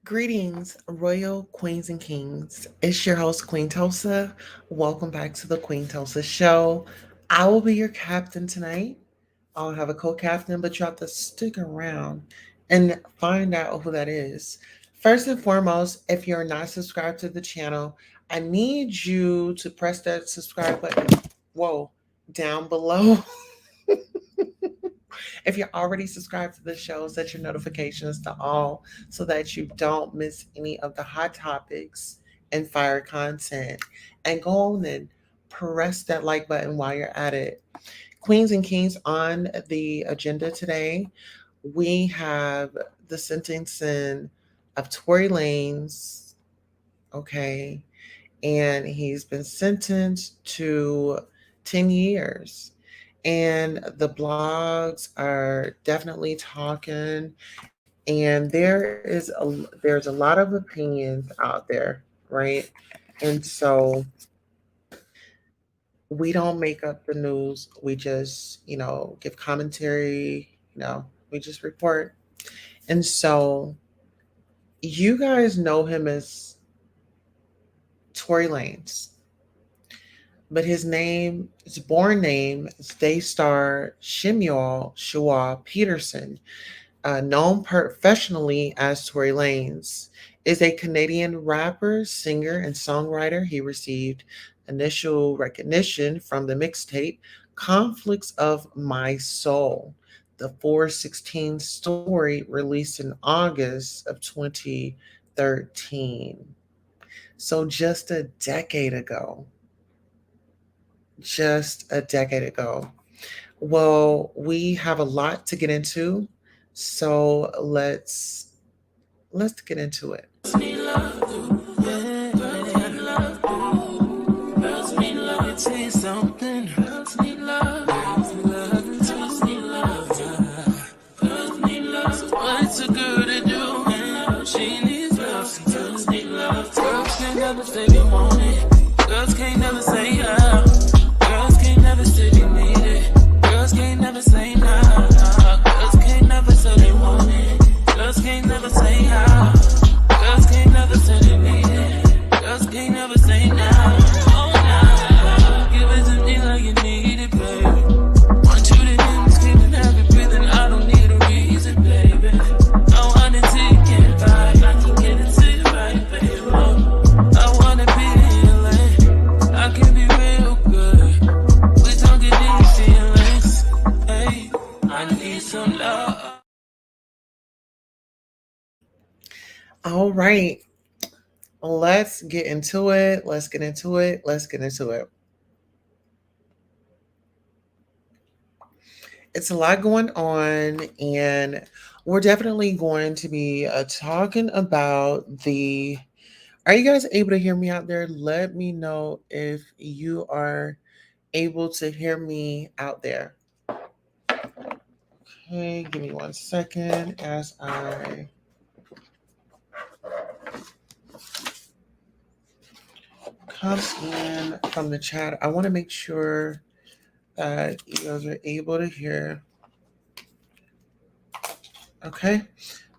Greetings, royal queens and kings. It's your host, Queen Tulsa. Welcome back to the Queen Tulsa Show. I will be your captain tonight. I'll have a co captain, but you have to stick around and find out who that is. First and foremost, if you're not subscribed to the channel, I need you to press that subscribe button. Whoa, down below. If you're already subscribed to the show, set your notifications to all so that you don't miss any of the hot topics and fire content. And go on and press that like button while you're at it. Queens and Kings on the agenda today. We have the sentencing of Tory Lanez, okay, and he's been sentenced to 10 years. And the blogs are definitely talking, and there's a lot of opinions out there, right? And so we don't make up the news. We just, give commentary, we just report. And so you guys know him as Tory Lanez, but his born name is Daystar Shemuel Shua Peterson, known professionally as Tory Lanez, is a Canadian rapper, singer, and songwriter. He received initial recognition from the mixtape Conflicts of My Soul, the 416 story released in August of 2013. So just a decade ago. Just a decade ago. Well, we have a lot to get into, so let's get into it. Girls can't never say how. Girls can't never say they need it. Girls can't never say nah. Girls can't never say they want it. Girls can't never say how. Girls can't never say they need it. Girls can't never say nah. Oh nah. Give it to me like you need it, baby. Want you to hear me screaming, have it breathing. I don't need a reason, baby. I want it till you can't buy. I can get it to you right, baby. I wanna be healing. I can be real good. We don't get these feelings. Hey, I need some love. All right, let's get into it. Let's get into it. Let's get into it. It's a lot going on, and we're definitely going to be talking about the. Are you guys able to hear me out there? Let me know if you are able to hear me out there. Okay, give me 1 second as I come in from the chat. I want to make sure that you guys are able to hear. Okay,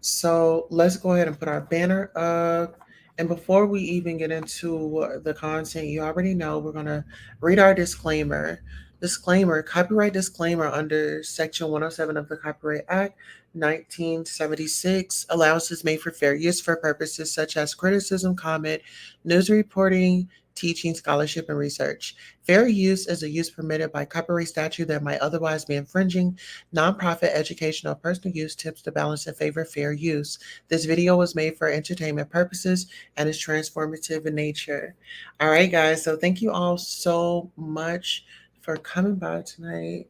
so let's go ahead and put our banner up. And before we even get into the content, you already know we're going to read our disclaimer. Disclaimer, copyright disclaimer under Section 107 of the Copyright Act 1976. Allowances made for fair use for purposes such as criticism, comment, news reporting, teaching, scholarship, and research. Fair use is a use permitted by copyright statute that might otherwise be infringing. Nonprofit, educational, or personal use tips the balance in favor of fair use. This video was made for entertainment purposes and is transformative in nature. All right, guys. So thank you all so much for coming by tonight.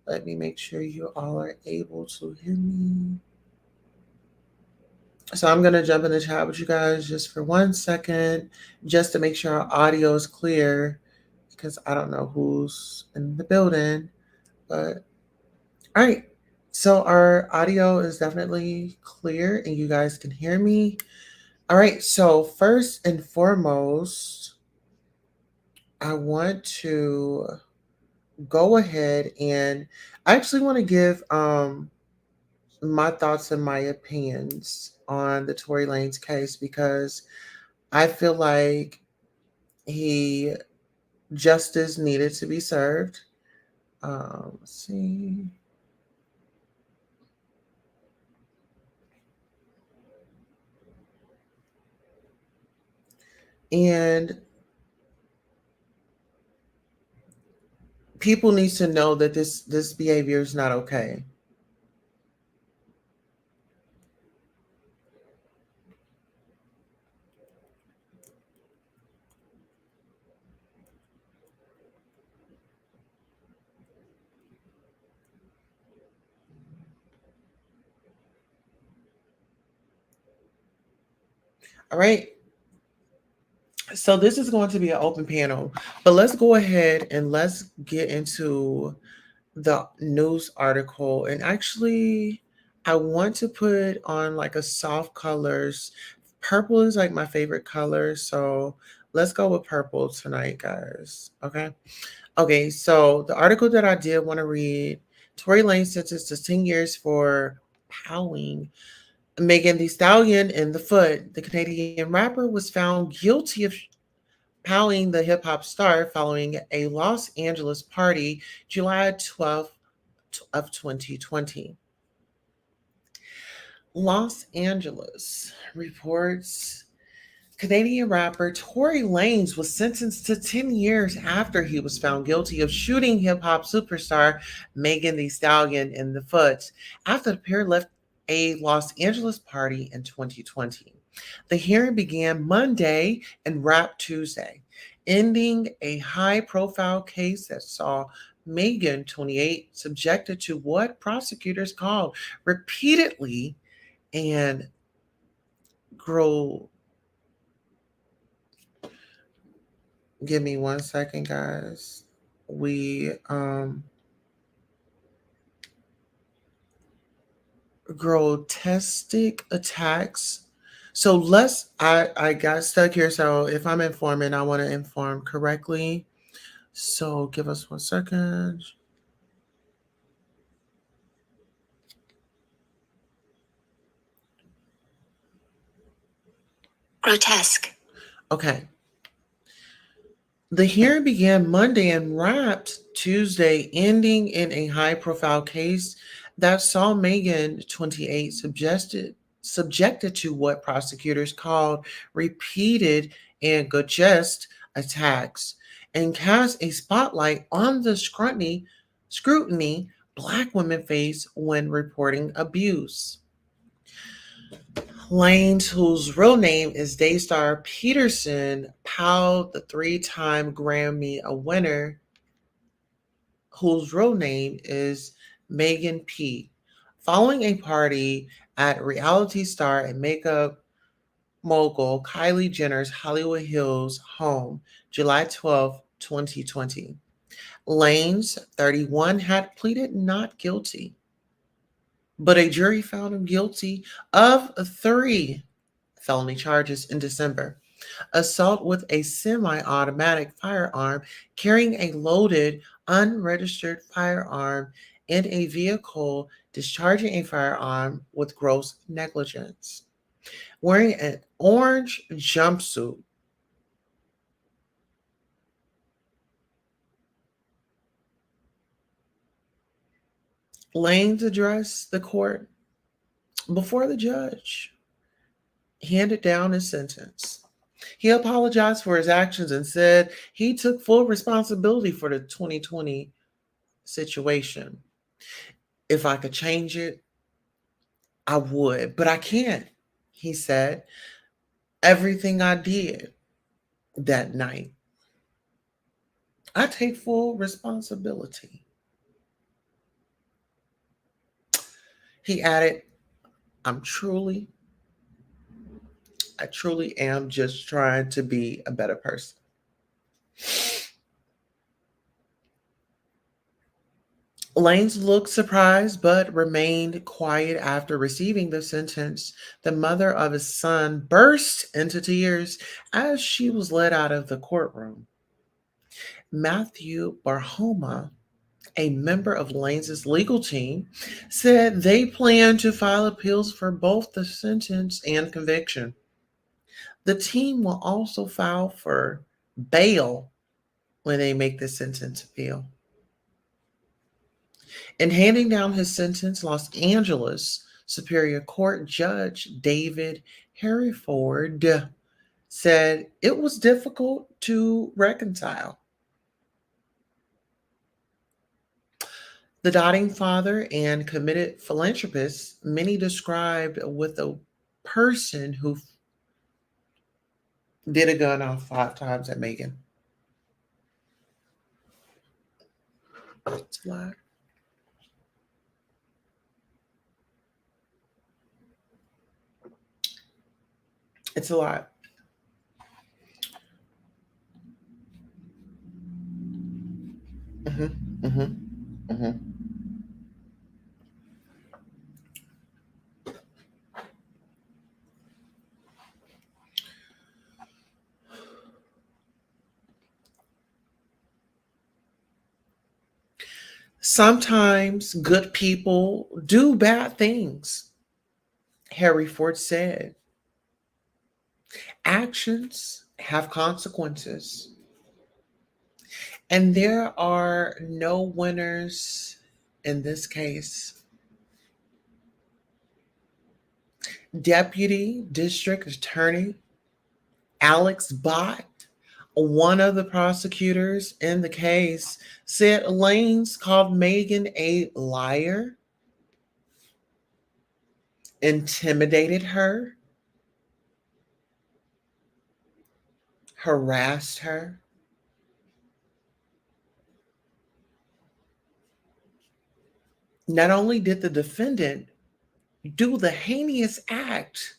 Let me make sure you all are able to hear me. So I'm going to jump in the chat with you guys just for 1 second, just to make sure our audio is clear, because I don't know who's in the building. But all right. So our audio is definitely clear and you guys can hear me. All right. So first and foremost, I want to go ahead and I actually want to give my thoughts and my opinions on the Tory Lanez case because I feel like he justice needed to be served. Let's see. And people need to know that this behavior is not okay. All right. So this is going to be an open panel, but let's go ahead and let's get into the news article. And actually, I want to put on like a soft colors. Purple is like my favorite color, so let's go with purple tonight, guys. Okay. Okay, so the article that I did want to read, Tory Lanez sentenced to 10 years for powing Megan Thee Stallion in the foot. The Canadian rapper was found guilty of powing the hip hop star following a Los Angeles party July 12th of 2020. Los Angeles reports Canadian rapper Tory Lanez was sentenced to 10 years after he was found guilty of shooting hip hop superstar Megan Thee Stallion in the foot after the pair left a Los Angeles party in 2020. The hearing began Monday and wrapped Tuesday, ending a high profile case that saw Megan, 28, subjected to what prosecutors called repeatedly and grow. Give me 1 second, guys. We grotesque attacks. So I got stuck here. So if I'm informing, I want to inform correctly. So give us 1 second. Grotesque. Okay. The hearing began Monday and wrapped Tuesday, ending in a high profile case that saw Megan, 28, subjected to what prosecutors called repeated and grotesque attacks and cast a spotlight on the scrutiny Black women face when reporting abuse. Lanez, whose real name is Daystar Peterson, Powell, the three-time Grammy winner, whose real name is Megan P. Following a party at reality star and makeup mogul Kylie Jenner's Hollywood Hills home, July 12th, 2020. Lanez, 31, had pleaded not guilty, but a jury found him guilty of 3 felony charges in December: assault with a semi automatic firearm, carrying a loaded, unregistered firearm in a vehicle, discharging a firearm with gross negligence, wearing an orange jumpsuit. Lanez addressed the court before the judge handed down his sentence. He apologized for his actions and said he took full responsibility for the 2020 situation. If I could change it, I would, but I can't, he said. Everything I did that night, I take full responsibility. He added, I'm truly, I truly am just trying to be a better person. Lanez looked surprised but remained quiet after receiving the sentence. The mother of his son burst into tears as she was led out of the courtroom. Matthew Barhoma, A member of Lanez's legal team said they plan to file appeals for both the sentence and conviction. The team will also file for bail when they make the sentence appeal. In handing down his sentence, Los Angeles Superior Court Judge David Harryford said it was difficult to reconcile. The doting father and committed philanthropist, many described with a person who did a gun off 5 times at Megan. It's a lot. It's a lot. Mm-hmm, mm-hmm, mm-hmm. Sometimes good people do bad things, Harry Ford said. Actions have consequences, and there are no winners in this case. Deputy District Attorney Alex Bott, one of the prosecutors in the case, said Lanez called Megan a liar, intimidated her, harassed her. Not only did the defendant do the heinous act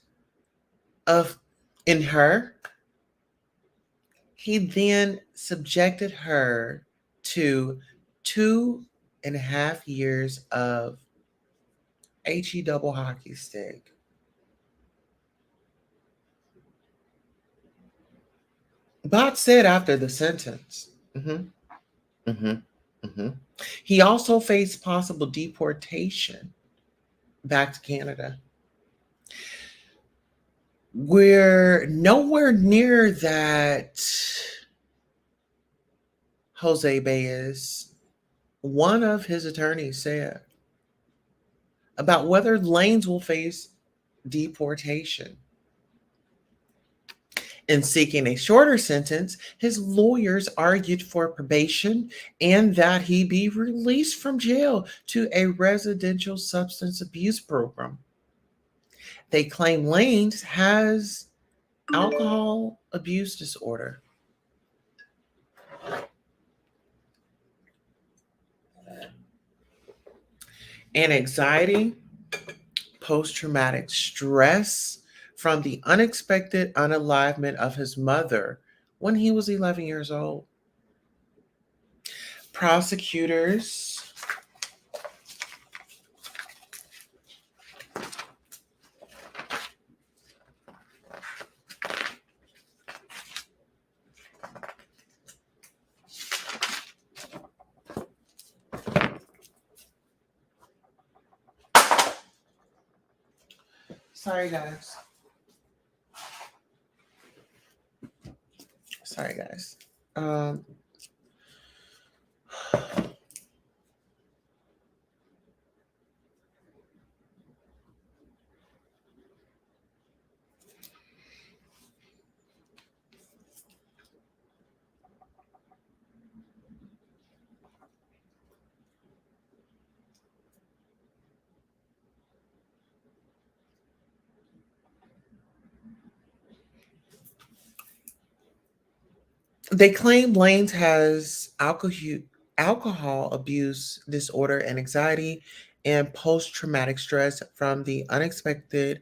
of in her, he then subjected her to 2.5 years of HE double hockey stick. Bott said after the sentence, mhm, mhm. He also faced possible deportation back to Canada. We're nowhere near that, Jose Baez, one of his attorneys, said about whether Lanez will face deportation. In seeking a shorter sentence, his lawyers argued for probation and that he be released from jail to a residential substance abuse program. They claim Lanez has alcohol abuse disorder. And anxiety, post traumatic stress from the unexpected unalivement of his mother when he was 11 years old. Prosecutors sorry guys. Sorry guys. Um They claim Lanez has alcohol abuse disorder and anxiety and post traumatic stress from the unexpected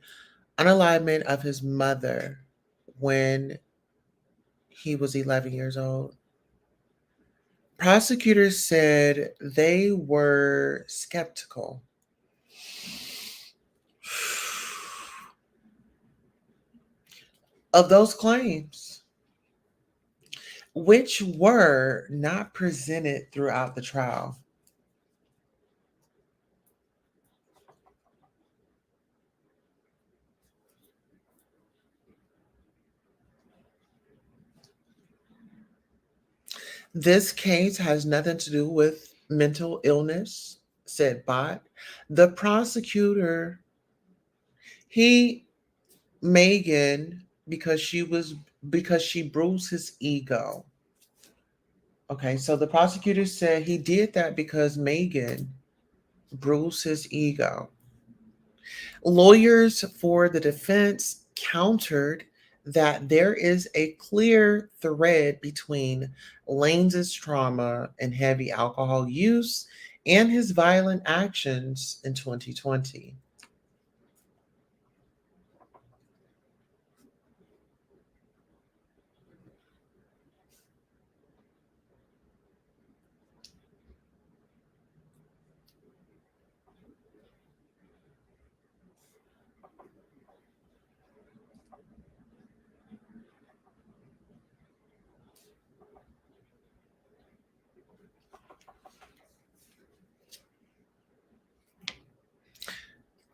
unalignment of his mother when he was 11 years old. Prosecutors said they were skeptical of those claims, which were not presented throughout the trial. This case has nothing to do with mental illness, said Bott. The prosecutor, he Megan because she bruised his ego. Okay, so the prosecutor said he did that because Megan bruised his ego. Lawyers for the defense countered that there is a clear thread between Lanez's trauma and heavy alcohol use and his violent actions in 2020.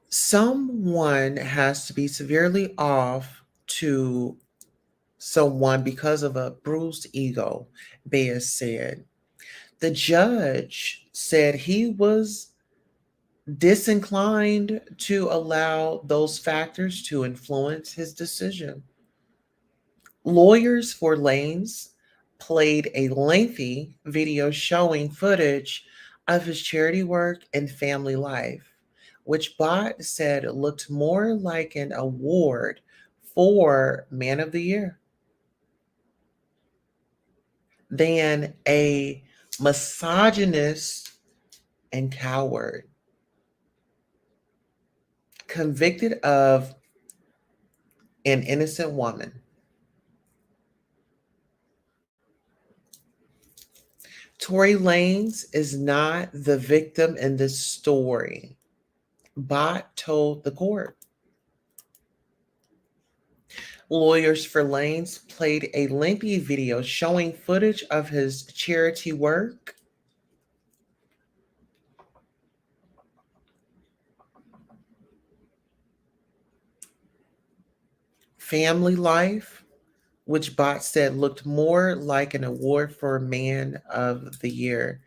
Someone has to be severely off to someone because of a bruised ego, Baez said. The judge said he was disinclined to allow those factors to influence his decision. Lawyers for Lanez played a lengthy video showing footage of his charity work and family life, which Bott said looked more like an award for Man of the Year than a misogynist and coward convicted of an innocent woman. Tory Lanez is not the victim in this story, Bott told the court. Lawyers for Lanez played a lengthy video showing footage of his charity work, family life, which Bott said looked more like an award for Man of the Year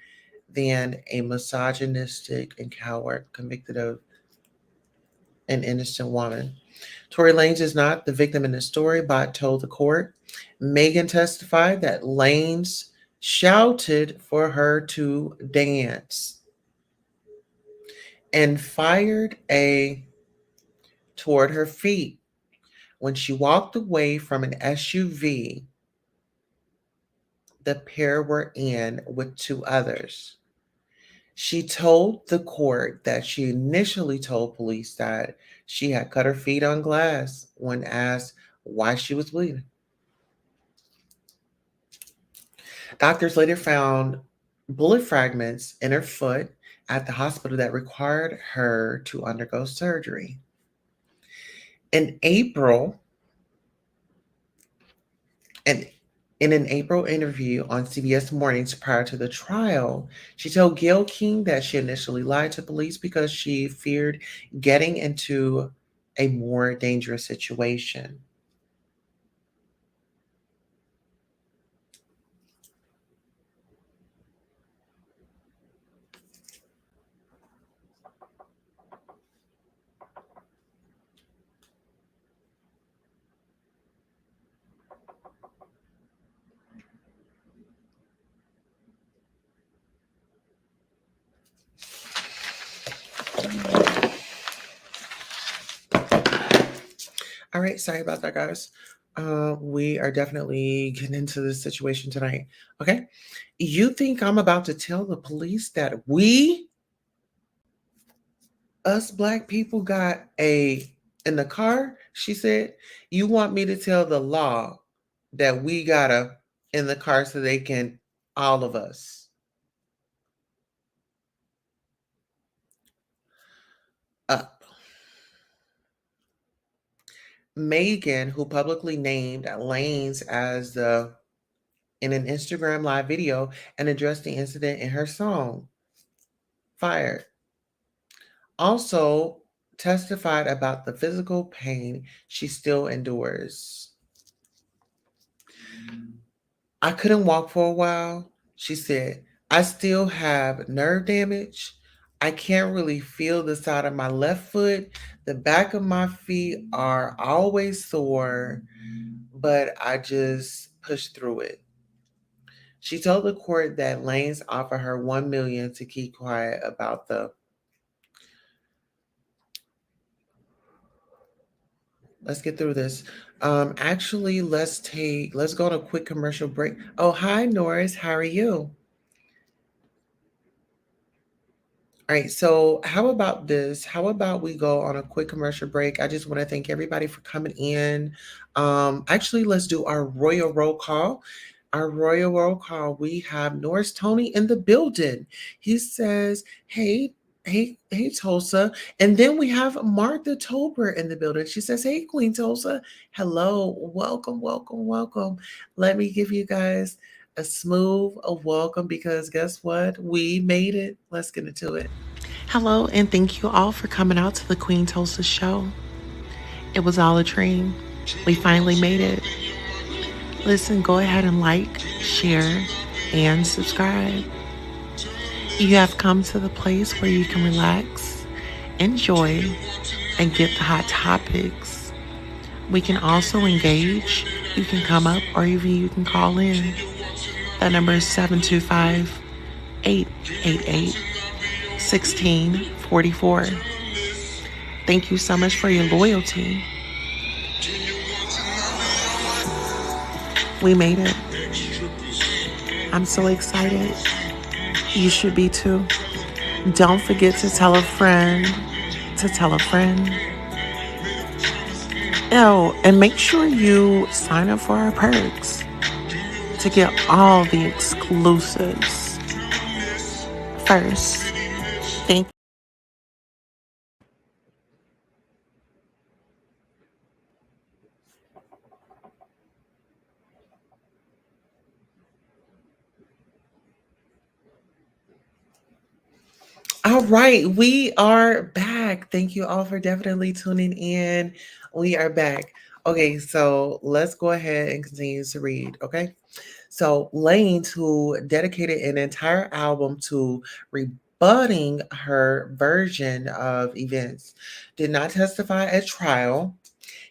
than a misogynistic and coward convicted of an innocent woman. Tory Lanez is not the victim in the story, Bott told the court. Megan testified that Lanez shouted for her to dance and fired a toward her feet when she walked away from an SUV the pair were in with two others. She told the court that she initially told police that she had cut her feet on glass when asked why she was bleeding. Doctors later found bullet fragments in her foot at the hospital that required her to undergo surgery. In April, and in an April interview on CBS Mornings prior to the trial, she told Gayle King that she initially lied to police because she feared getting into a more dangerous situation. All right, sorry about that, guys. We are definitely getting into this situation tonight. Okay. You think I'm about to tell the police that us black people, got a in the car? She said, you want me to tell the law that we got a in the car so they can, all of us. Up. Megan, who publicly named Lanez as the in an Instagram live video and addressed the incident in her song, Fired. Also testified about the physical pain she still endures. I couldn't walk for a while. She said, I still have nerve damage. I can't really feel the side of my left foot. The back of my feet are always sore, but I just push through it. She told the court that Lanez offered her 1 million to keep quiet about the. Let's get through this. Actually, let's go on a quick commercial break. Oh, hi Norris, how are you? All right, so how about this? How about we go on a quick commercial break? I just want to thank everybody for coming in. Actually, let's do our royal roll call. Our royal roll call. We have Norris Tony in the building. He says, "Hey, hey, Tulsa," and then we have Martha Tober in the building. She says, "Hey, Queen Tulsa, hello, welcome, welcome, welcome." Let me give you guys a smooth a welcome because guess what? We made it. Let's get into it. Hello, and thank you all for coming out to the Queen Tulsa show. It was all a dream. We finally made it. Listen, go ahead and like, share, and subscribe. You have come to the place where you can relax, enjoy, and get the hot topics. We can also engage. You can come up or even you can call in. That number is 725 888 1644. Thank you so much for your loyalty. We made it. I'm so excited. You should be too. Don't forget to tell a friend to tell a friend. Oh, and make sure you sign up for our perks to get all the exclusives first. Thank you. All right, we are back. Thank you all for definitely tuning in. We are back. Okay, so let's go ahead and continue to read. Okay, so Lane, who dedicated an entire album to rebutting her version of events, did not testify at trial.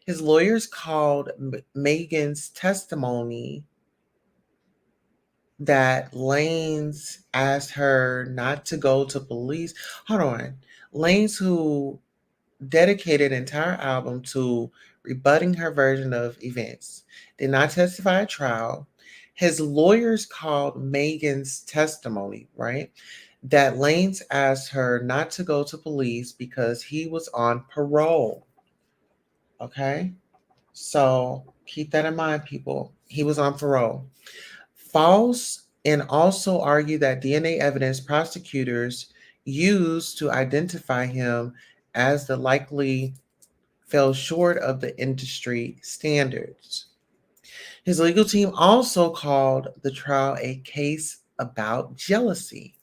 His lawyers called Megan's testimony that Lane's asked her not to go to police. Hold on. Lane's who dedicated an entire album to rebutting her version of events did not testify at trial. His lawyers called Megan's testimony, right? That Lane's asked her not to go to police because he was on parole. Okay. So keep that in mind, people. He was on parole. False and also argue that DNA evidence prosecutors used to identify him as the likely fell short of the industry standards. His legal team also called the trial a case about jealousy.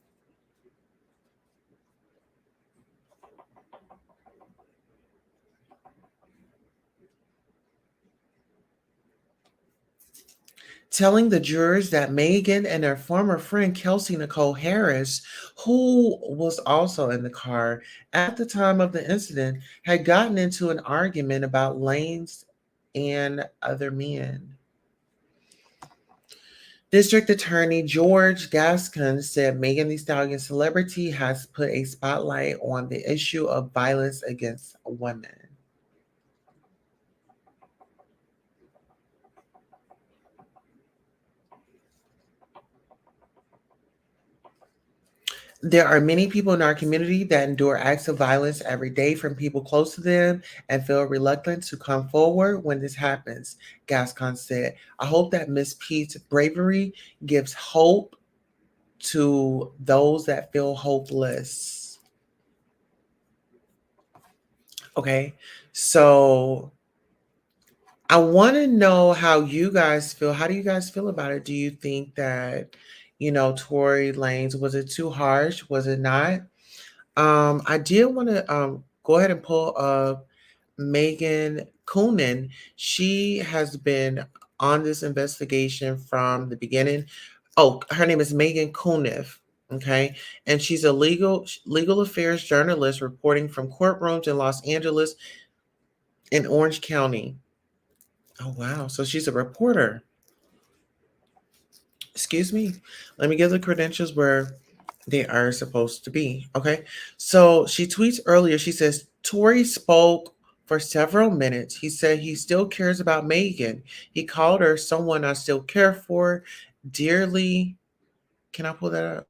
Telling the jurors that Megan and her former friend Kelsey Nicole Harris, who was also in the car at the time of the incident, had gotten into an argument about lanes and other men. District Attorney George Gascon said Megan Thee Stallion's celebrity has put a spotlight on the issue of violence against women. There are many people in our community that endure acts of violence every day from people close to them and feel reluctant to come forward when this happens, Gascon said. I hope that Miss Pete's bravery gives hope to those that feel hopeless. Okay, so I want to know how you guys feel. How do you guys feel about it? Do you think that, Tory Lanez, was it too harsh? Was it not? I did want to go ahead and pull up Megan Coonan. She has been on this investigation from the beginning. Oh, her name is Megan Kuniff. Okay, and she's a legal affairs journalist reporting from courtrooms in Los Angeles and Orange County. Oh wow, so she's a reporter. Excuse me. Let me give the credentials where they are supposed to be. Okay. So she tweets earlier, she says, Tory spoke for several minutes. He said he still cares about Megan. He called her someone I still care for dearly. Can I pull that up?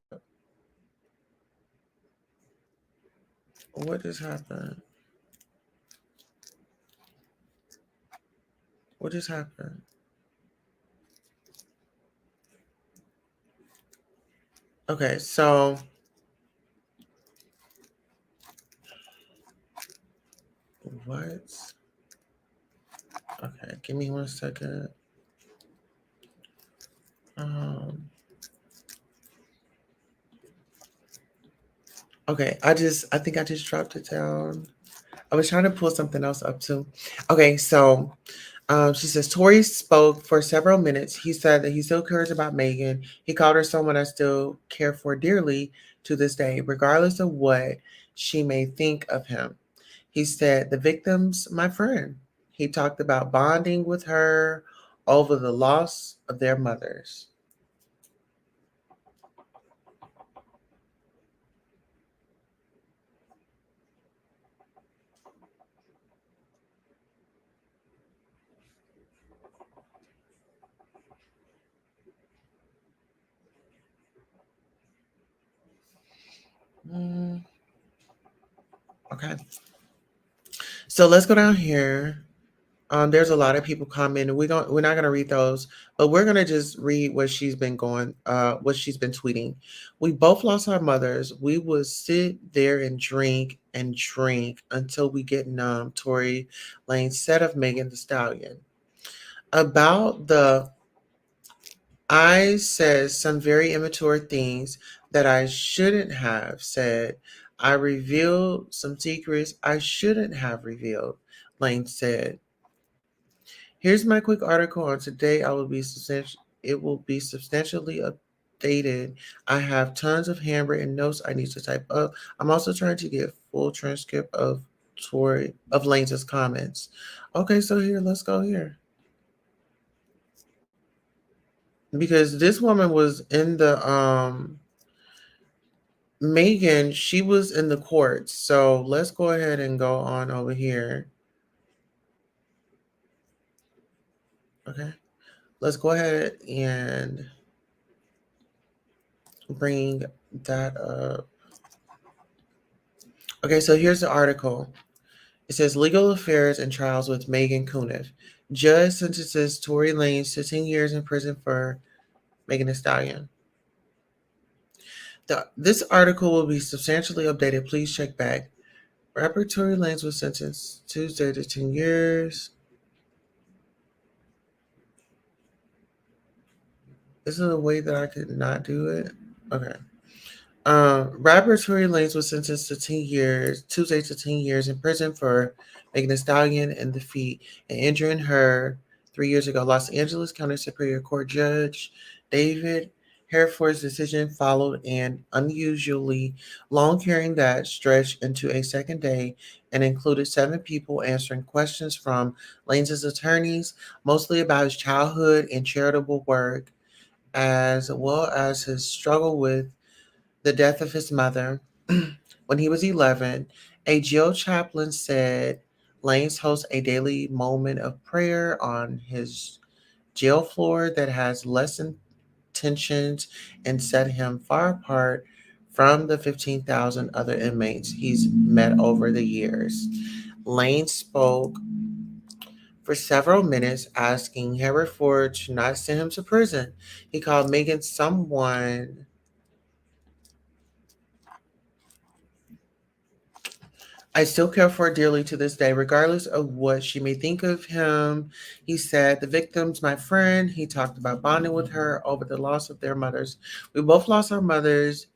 What just happened? What just happened? Okay, so what? Okay, give me 1 second. Um, okay, I think I just dropped it down. I was trying to pull something else up too. Okay, so she says Tory spoke for several minutes. He said that he still cares about Megan. He called her someone I still care for dearly to this day, regardless of what she may think of him. He said the victim's my friend. He talked about bonding with her over the loss of their mothers. Mm, okay, so let's go down here. There's a lot of people commenting. We're not gonna read those, but we're gonna just read what she's been tweeting. We both lost our mothers. We would sit there and drink until we get numb. Tory Lane said of Megan the Stallion. About the I said some very immature things that I shouldn't have said. I revealed some secrets I shouldn't have revealed, Lane said. Here's my quick article on today. It will be substantially updated. I have tons of handwritten notes I need to type up. I'm also trying to get full transcript of Lanez's comments. Okay, so here, let's go here. Because this woman was in the Megan, she was in the courts. So let's go ahead and go on over here. Okay. Let's go ahead and bring that up. Okay, so here's the article. It says Legal Affairs and Trials with Megan Kuniff. Judge sentences Tory Lanez to 10 years in prison for Megan Thee Stallion. This article will be substantially updated. Please check back. Rapper Tory Lanez was sentenced Tuesday to 10 years. Is there a way that I could not do it? Okay. Rapper Tory Lanez was sentenced to 10 years, Tuesday to 10 years in prison for making a stallion and defeat and injuring her 3 years ago. Los Angeles County Superior Court Judge David Hereford's decision followed an unusually long hearing that stretched into a second day and included 7 people answering questions from Lanez's attorneys, mostly about his childhood and charitable work, as well as his struggle with the death of his mother. When he was 11, a jail chaplain said Lanez hosts a daily moment of prayer on his jail floor that has lessened tensions and set him far apart from the 15,000 other inmates he's met over the years. Lane spoke for several minutes, asking Hereford to not send him to prison. He called Megan someone I still care for her dearly to this day, regardless of what she may think of him. He said, the victim's my friend. He talked about bonding with her over the loss of their mothers. We both lost our mothers.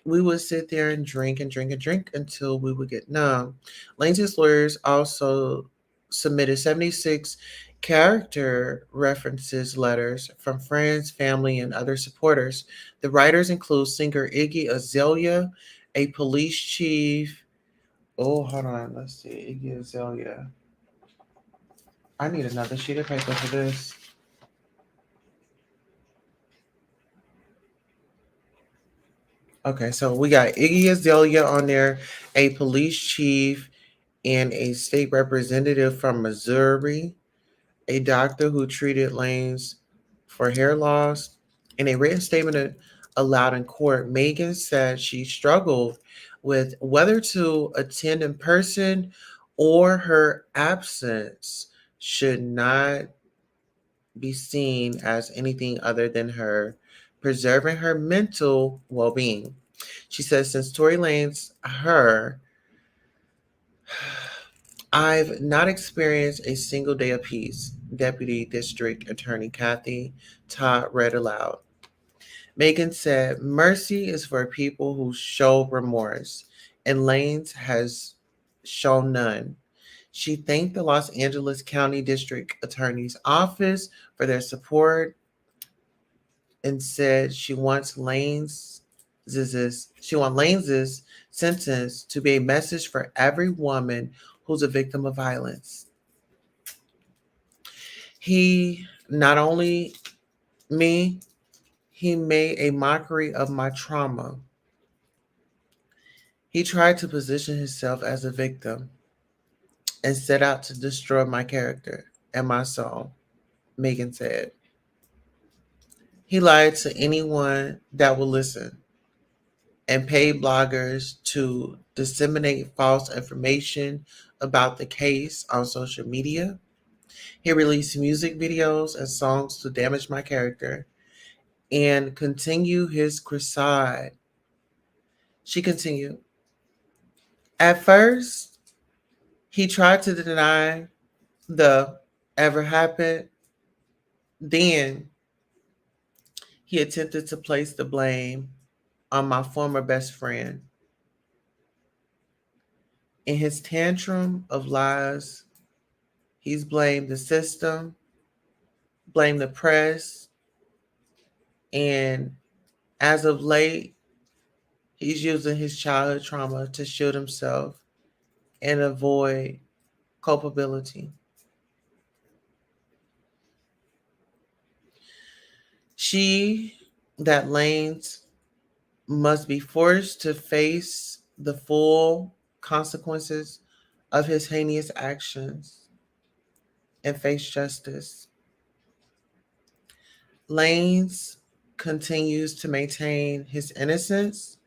We would sit there and drink and drink and drink until we would get numb. Lanez's lawyers also submitted 76 Character references letters from friends, family, and other supporters. The writers include singer Iggy Azalea, a police chief. Oh, hold on. Let's see. Iggy Azalea. I need another sheet of paper for this. Okay, so we got Iggy Azalea on there, a police chief and a state representative from Missouri, a doctor who treated Lanez for hair loss. In a written statement allowed in court, Megan said she struggled with whether to attend in person or her absence should not be seen as anything other than her preserving her mental well being. She says, since Tory Lanez, her, I've not experienced a single day of peace, Deputy District Attorney Kathy Todd read aloud. Megan said, mercy is for people who show remorse, and Lanez has shown none. She thanked the Los Angeles County District Attorney's Office for their support and said she wants Lanez's sentence to be a message for every woman who's a victim of violence. He not only me, he made a mockery of my trauma. He tried to position himself as a victim and set out to destroy my character and my soul, Megan said. He lied to anyone that will listen and paid bloggers to disseminate false information about the case on social media. He released music videos and songs to damage my character and continue his crusade. She continued. At first, he tried to deny the ever happened. Then he attempted to place the blame on my former best friend. In his tantrum of lies, he's blamed the system, blamed the press, and as of late, he's using his childhood trauma to shield himself and avoid culpability. She, that Lanez, must be forced to face the full consequences of his heinous actions and face justice. Lanez continues to maintain his innocence.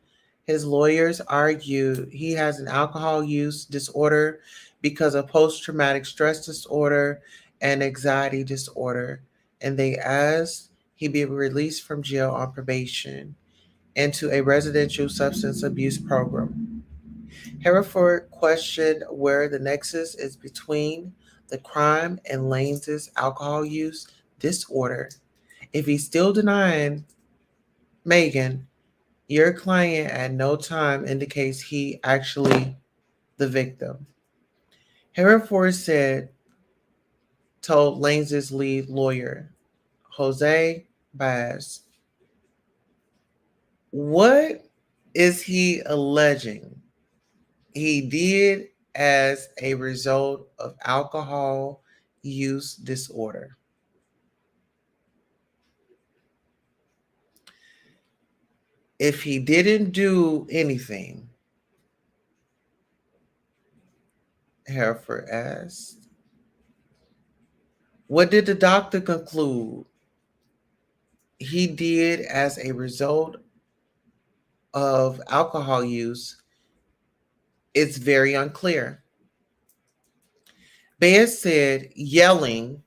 His lawyers argue he has an alcohol use disorder because of post traumatic stress disorder and anxiety disorder, and they ask he be released from jail on probation into a residential substance abuse program. Hereford questioned where the nexus is between the crime and Lanez's alcohol use disorder. If he's still denying, Megan, your client at no time indicates he actually the victim. Hereford told Lanez's lead lawyer, Jose Baez, what is he alleging he did as a result of alcohol use disorder? If he didn't do anything, Hereford asked, what did the doctor conclude he did as a result of alcohol use? It's very unclear. Baez said, yelling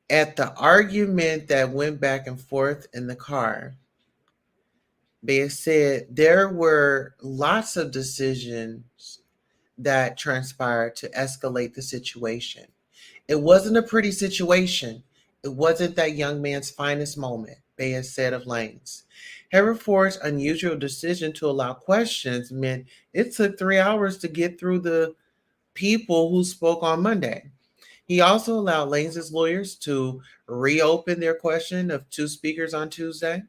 at the argument that went back and forth in the car. Baez said there were lots of decisions that transpired to escalate the situation. It wasn't a pretty situation. It wasn't that young man's finest moment, Baez said of Lanez. Hereford's unusual decision to allow questions meant it took 3 hours to get through the people who spoke on Monday. He also allowed Lanez's lawyers to reopen their question of two speakers on Tuesday.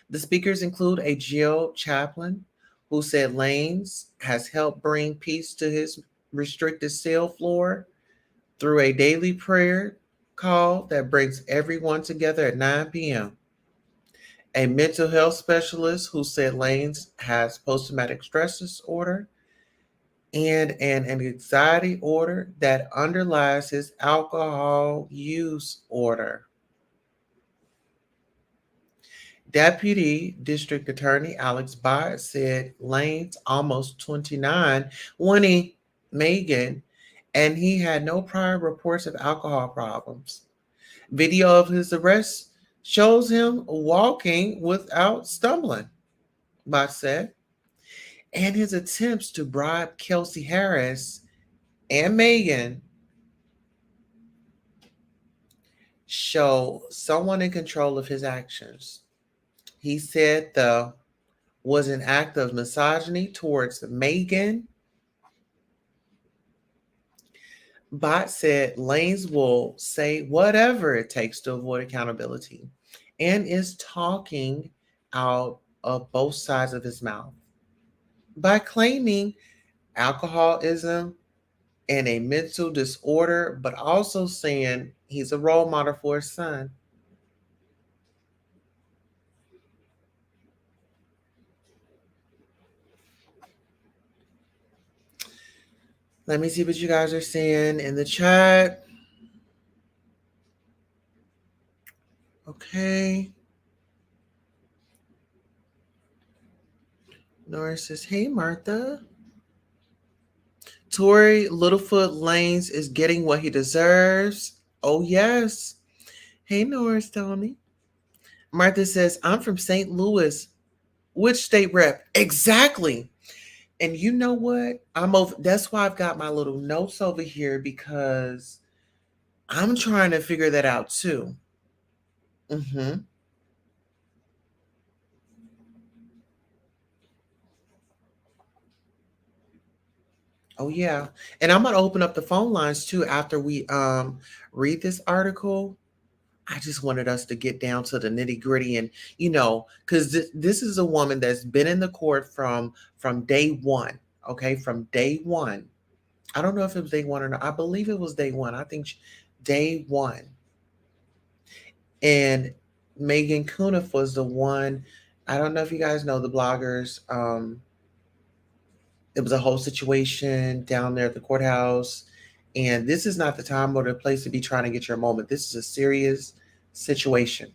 The speakers include a jail chaplain who said Lanez has helped bring peace to his restricted cell floor through a daily prayer call that brings everyone together at 9 p.m. A mental health specialist who said Lanez has post traumatic stress disorder and an anxiety order that underlies his alcohol use order. Deputy District Attorney Alex Bott said Lane's almost 29 when he Megan, and he had no prior reports of alcohol problems. Video of his arrest shows him walking without stumbling, Bott said, and his attempts to bribe Kelsey Harris and Megan show someone in control of his actions. He said the was an act of misogyny towards Megan. Bott said Lanez will say whatever it takes to avoid accountability and is talking out of both sides of his mouth by claiming alcoholism and a mental disorder, but also saying he's a role model for his son. Let me see what you guys are saying in the chat. Okay. Nora says, hey, Martha. Tory Littlefoot Lanez is getting what he deserves. Oh, yes. Hey, Norris Tony. Martha says, I'm from St. Louis. Which state rep? Exactly. And you know what? I'm over. That's why I've got my little notes over here because I'm trying to figure that out too. Mm-hmm. Oh yeah. And I'm gonna open up the phone lines too after we read this article. I just wanted us to get down to the nitty gritty and because this is a woman that's been in the court from day one. Okay, from day one. I don't know if it was day one or not. I believe it was day one. I think day one. And Megan Cuniff was the one. I don't know if you guys know the bloggers. It was a whole situation down there at the courthouse. And this is not the time or the place to be trying to get your moment. This is a serious situation.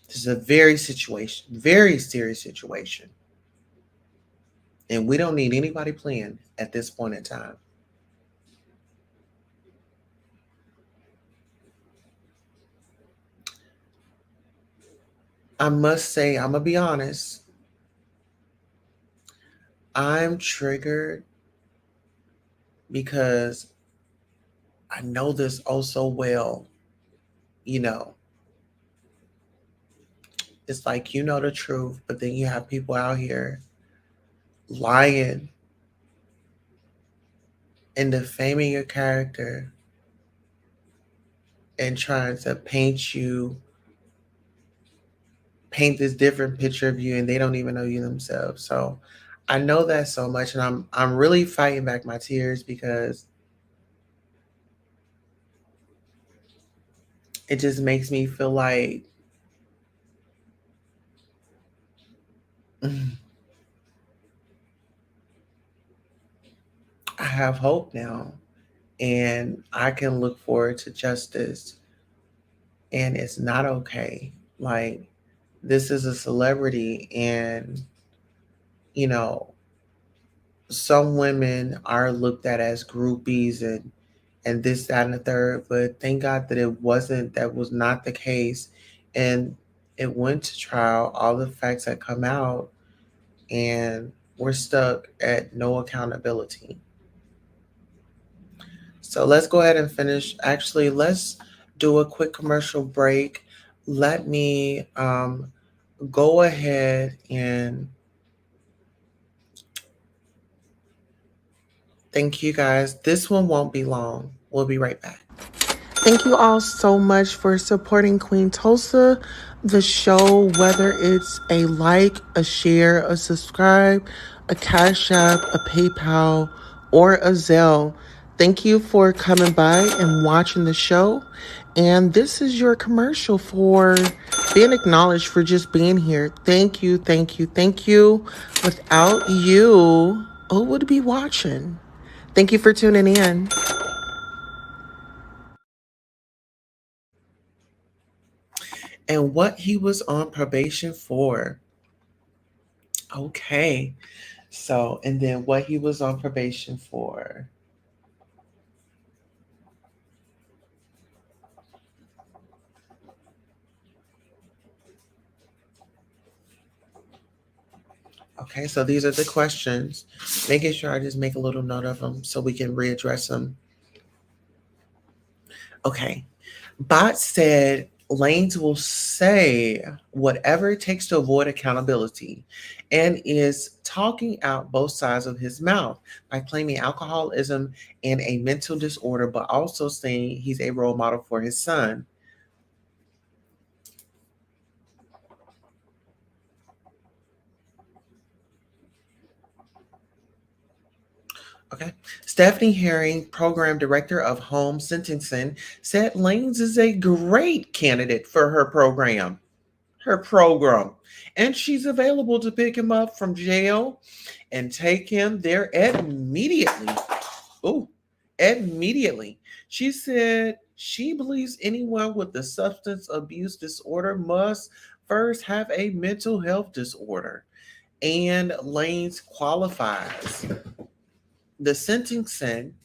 This is a very serious situation. And we don't need anybody playing at this point in time. I must say, I'm going to be honest. I'm triggered because I know this oh so well. It's like you know the truth, but then you have people out here lying and defaming your character and trying to paint this different picture of you, and they don't even know you themselves. So I know that so much, and I'm really fighting back my tears because it just makes me feel like I have hope now and I can look forward to justice. And it's not okay. Like, this is a celebrity, and, you know, some women are looked at as groupies and this, that, and the third. But thank God that that was not the case. And it went to trial. All the facts had come out, and we're stuck at no accountability. So let's go ahead and finish. Actually, let's do a quick commercial break. Let me go ahead and thank you guys. This one won't be long. We'll be right back. Thank you all so much for supporting Queen Tulsa, the show, whether it's a like, a share, a subscribe, a Cash App, a PayPal, or a Zelle. Thank you for coming by and watching the show. And this is your commercial for being acknowledged for just being here. Thank you, thank you, thank you. Without you, who would be watching? Thank you for tuning in. And what he was on probation for. Okay. So, and then what he was on probation for. Okay, so these are the questions. Making sure I just make a little note of them so we can readdress them. Okay. Bot said Lanez will say whatever it takes to avoid accountability and is talking out both sides of his mouth by claiming alcoholism and a mental disorder, but also saying he's a role model for his son. Okay. Stephanie Herring, program director of home sentencing, said Lanez is a great candidate for her program, and she's available to pick him up from jail and take him there immediately. Oh, immediately. She said she believes anyone with a substance abuse disorder must first have a mental health disorder, and Lanez qualifies. The sentencing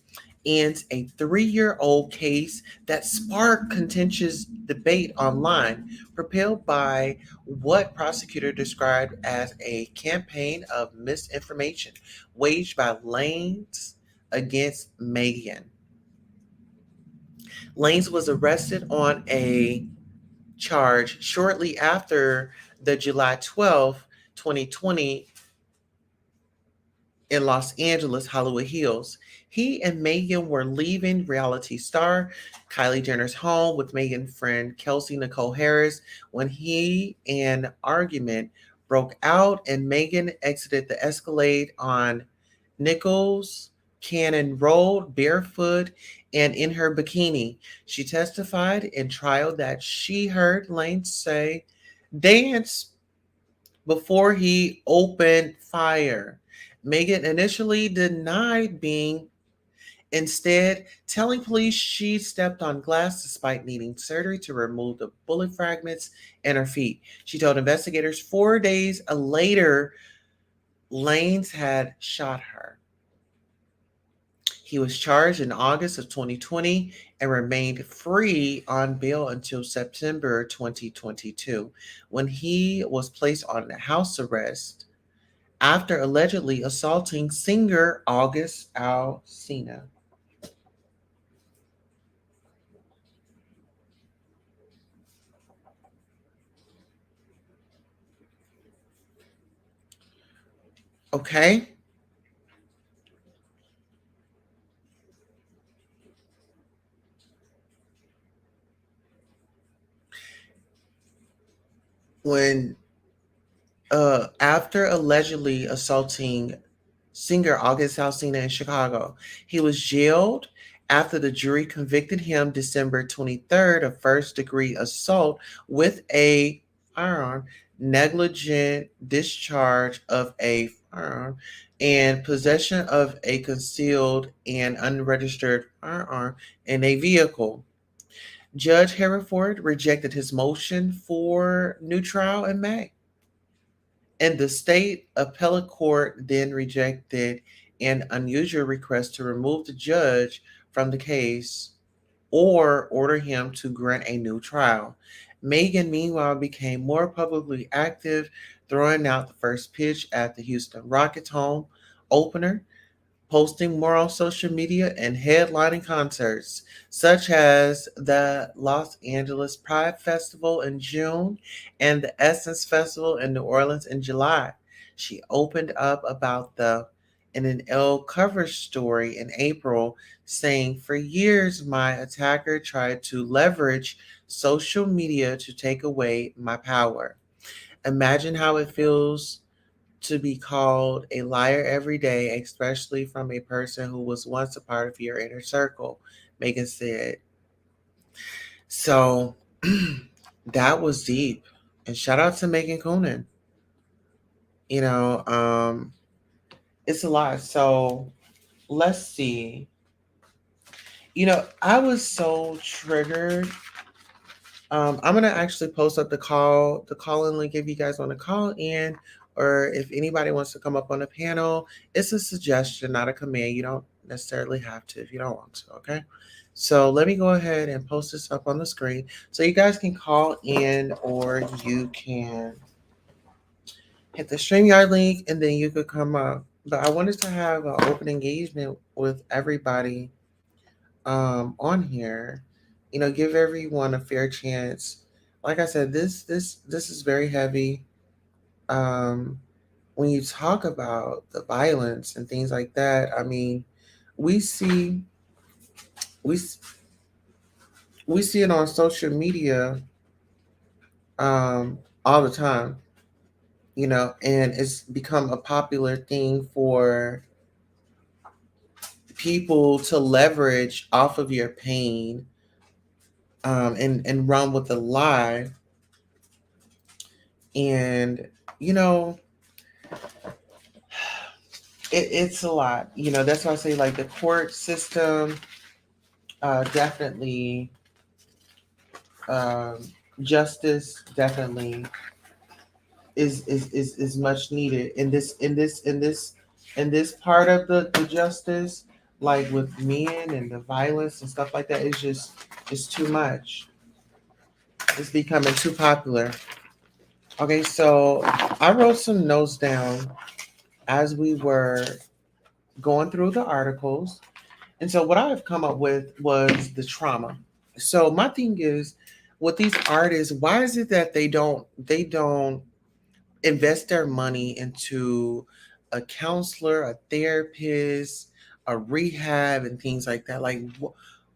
ends a 3-year-old case that sparked contentious debate online, propelled by what prosecutor described as a campaign of misinformation waged by Lanez against Megan. Lanez was arrested on a charge shortly after the July 12th, 2020 in Los Angeles, Hollywood Hills. He and Megan were leaving reality star Kylie Jenner's home with Megan's friend Kelsey Nicole Harris when an argument broke out and Megan exited the Escalade on Nichols Cannon Road barefoot and in her bikini. She testified in trial that she heard Lane say, "Dance," before he opened fire. Megan initially denied being, instead telling police she stepped on glass despite needing surgery to remove the bullet fragments in her feet. She told investigators 4 days later Lanez had shot her. He was charged in August of 2020 and remained free on bail until September 2022, when he was placed on house arrest after allegedly assaulting singer August Alsina. Okay. When After allegedly assaulting singer August Alsina in Chicago, he was jailed after the jury convicted him December 23rd of first degree assault with a firearm, negligent discharge of a firearm, and possession of a concealed and unregistered firearm in a vehicle. Judge Hereford rejected his motion for new trial in May, and the state appellate court then rejected an unusual request to remove the judge from the case or order him to grant a new trial. Megan, meanwhile, became more publicly active, throwing out the first pitch at the Houston Rockets home opener, posting more on social media and headlining concerts such as the Los Angeles Pride Festival in June and the Essence Festival in New Orleans in July. She opened up about the in an Elle cover story in April saying, "For years, my attacker tried to leverage social media to take away my power. Imagine how it feels to be called a liar every day, especially from a person who was once a part of your inner circle," Megan said. So that was deep. And shout out to Megan Coonan. You know, it's a lot. So let's see. I was so triggered. I'm gonna actually post up the call in link if you guys want to call in, or if anybody wants to come up on a panel. It's a suggestion, not a command. You don't necessarily have to if you don't want to. Okay. So let me go ahead and post this up on the screen so you guys can call in, or you can hit the StreamYard link and then you could come up. But I wanted to have an open engagement with everybody on here. Give everyone a fair chance. Like I said, this is very heavy. Um, when you talk about the violence and things like that, I mean, we see we s- we see it on social media all the time. And it's become a popular thing for people to leverage off of your pain, and run with a lie. And you know it's a lot. That's why I say, like, the court system, definitely, um, justice definitely is much needed in this part of the justice, like with men and the violence and stuff like that. It's too much. It's becoming too popular. Okay, so I wrote some notes down as we were going through the articles. And so what I've come up with was the trauma. So my thing is, with these artists, why is it that they don't invest their money into a counselor, a therapist, a rehab, and things like that? Like,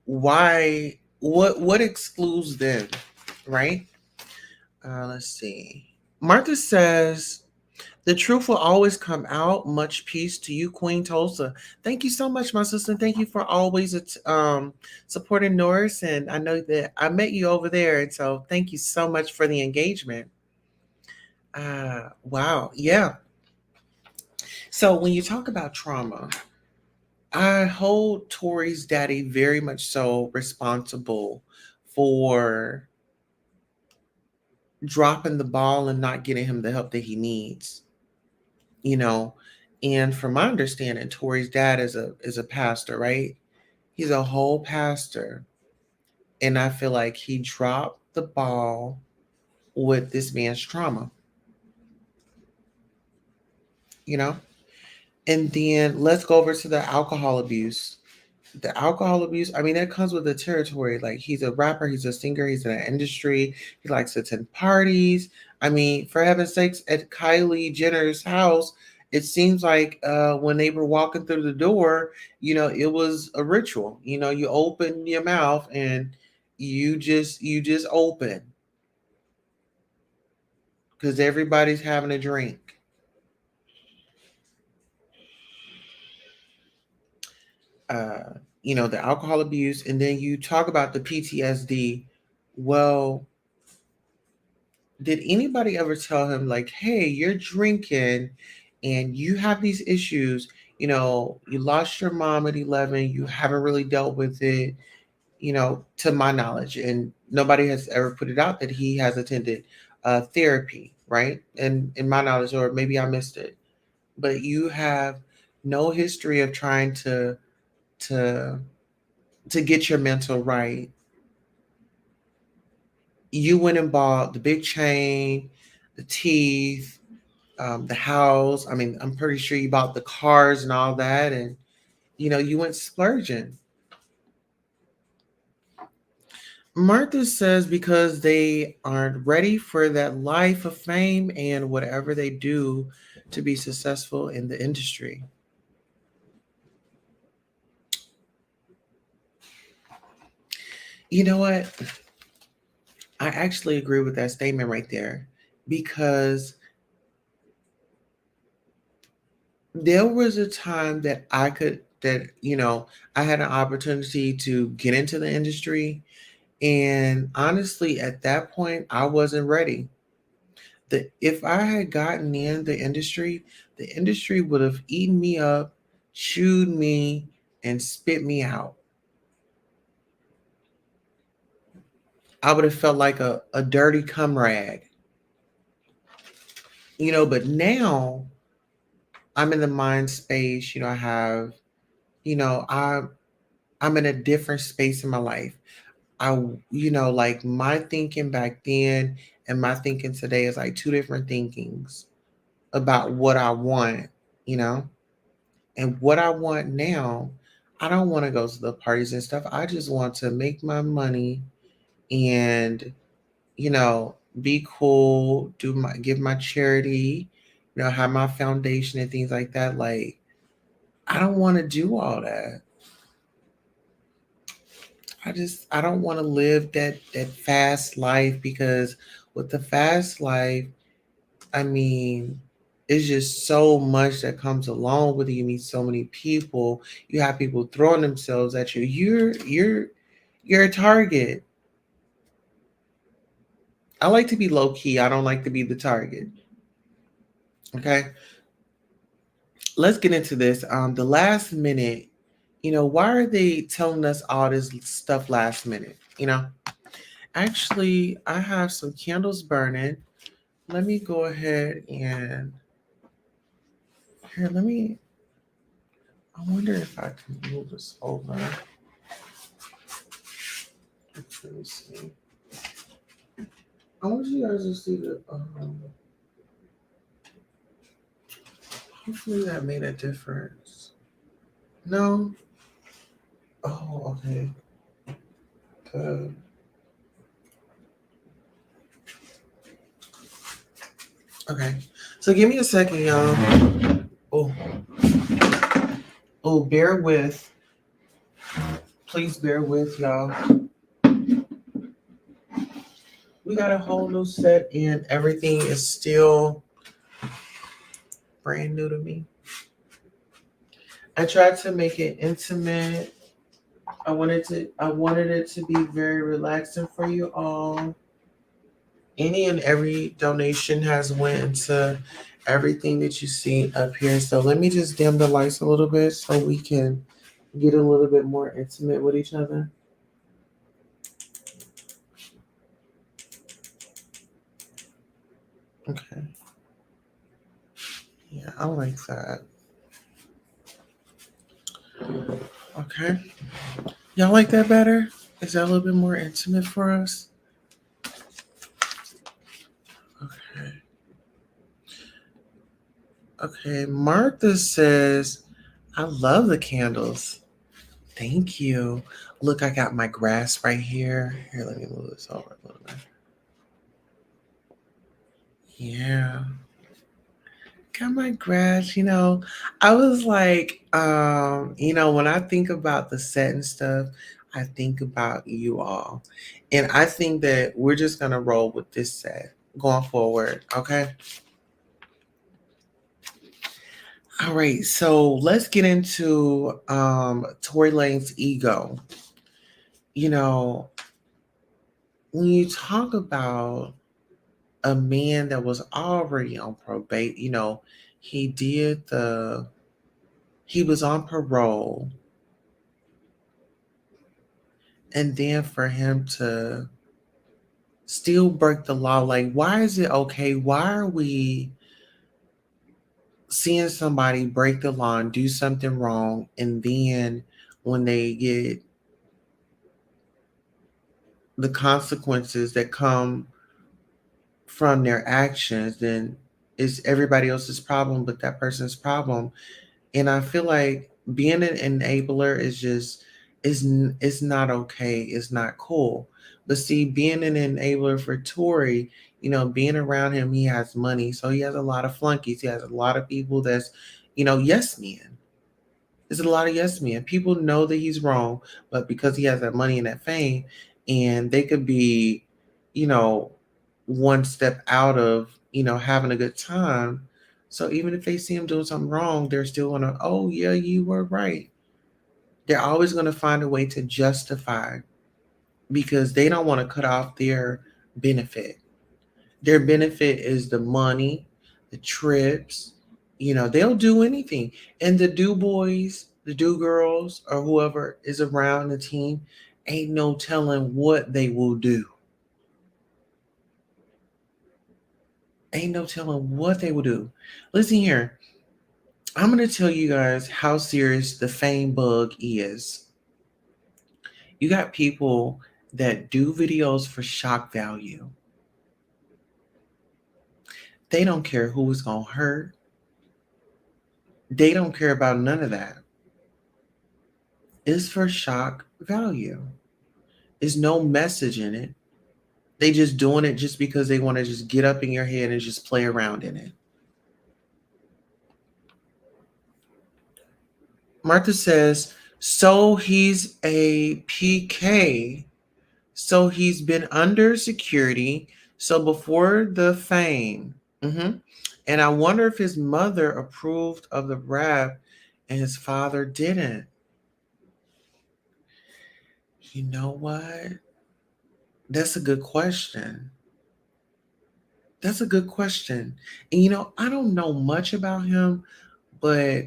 why? What excludes them, right? Let's see. Martha says, "The truth will always come out. Much peace to you, Queen Tulsa." Thank you so much, my sister. Thank you for always supporting Norris. And I know that I met you over there. And so thank you so much for the engagement. Wow. Yeah. So when you talk about trauma, I hold Tory's daddy very much so responsible for dropping the ball and not getting him the help that he needs. you know. And from my understanding, Tori's dad is a pastor, right? He's a whole pastor, and I feel like he dropped the ball with this man's trauma, you know. And then let's go over to the alcohol abuse. The alcohol abuse, I mean, that comes with the territory. Like, he's a rapper, he's a singer, he's in an industry, he likes to attend parties. I mean, for heaven's sakes, at Kylie Jenner's house, it seems like when they were walking through the door, it was a ritual. You open your mouth and you just open because everybody's having a drink. The alcohol abuse, and then you talk about the PTSD. Well, did anybody ever tell him, like, hey, you're drinking and you have these issues? You lost your mom at 11, you haven't really dealt with it, to my knowledge. And nobody has ever put it out that he has attended therapy, right? And in my knowledge, or maybe I missed it, but you have no history of trying to to get your mental right. You went and bought the big chain, the teeth, the house. I mean, I'm pretty sure you bought the cars and all that, and you went splurging. Martha says because they aren't ready for that life of fame and whatever they do to be successful in the industry. You know what? I actually agree with that statement right there because there was a time that I had an opportunity to get into the industry. And honestly, at that point, I wasn't ready. If I had gotten in the industry would have eaten me up, chewed me, and spit me out. I would have felt like a dirty cum rag, but now I'm in the mind space, I have, you know, I I'm in a different space in my life. Like my thinking back then and my thinking today is like two different thinkings about what I want, you know? And what I want now, I don't want to go to the parties and stuff. I just want to make my money and, be cool, give my charity, have my foundation and things like that. Like, I don't want to do all that. I don't want to live that fast life because with the fast life, I mean, it's just so much that comes along with it. You meet so many people. You have people throwing themselves at you. You're a target. I like to be low key. I don't like to be the target. Okay. Let's get into this. The last minute, why are they telling us all this stuff last minute? Actually, I have some candles burning. Let me go ahead and here, I wonder if I can move this over. Let me see. I want you guys to see the. Hopefully that made a difference. No. Oh, okay. Good. Okay. So give me a second, y'all. Oh, bear with. Please bear with, y'all. We got a whole new set, and everything is still brand new to me. I tried to make it intimate. I wanted it to be very relaxing for you all. Any and every donation has went into everything that you see up here. So let me just dim the lights a little bit so we can get a little bit more intimate with each other. Okay. Yeah, I like that. Okay. Y'all like that better? Is that a little bit more intimate for us? Okay. Okay. Martha says, I love the candles. Thank you. Look, I got my grass right here. Here, let me move this over a little bit. Yeah. Got my grass, I was like, when I think about the set and stuff, I think about you all. And I think that we're just gonna roll with this set going forward. Okay. All right, so let's get into Tory Lane's ego. You know, when you talk about a man that was already on probate, he did he was on parole, and then for him to still break the law, like, why is it okay? Why are we seeing somebody break the law and do something wrong, and then when they get the consequences that come from their actions, then it's everybody else's problem but that person's problem. And I feel like being an enabler is not okay. It's not cool. But see, being an enabler for Tory, being around him, he has money, so he has a lot of flunkies. He has a lot of people that's, yes men. There's a lot of yes men. People know that he's wrong, but because he has that money and that fame, and they could be, you know, one step out of, having a good time. So even if they see him doing something wrong, they're still gonna, oh yeah, you were right. They're always gonna find a way to justify, because they don't want to cut off their benefit. Their benefit is the money, the trips. They'll do anything. And the do boys, the do girls, or whoever is around the team, ain't no telling what they will do. Ain't no telling what they will do. Listen here. I'm going to tell you guys how serious the fame bug is. You got people that do videos for shock value. They don't care who is going to hurt. They don't care about none of that. It's for shock value. There's no message in it. They just doing it just because they want to just get up in your head and just play around in it. Martha says, so he's a PK. So he's been under security. So before the fame. And I wonder if his mother approved of the rap and his father didn't. You know what? That's a good question. That's a good question. And I don't know much about him, but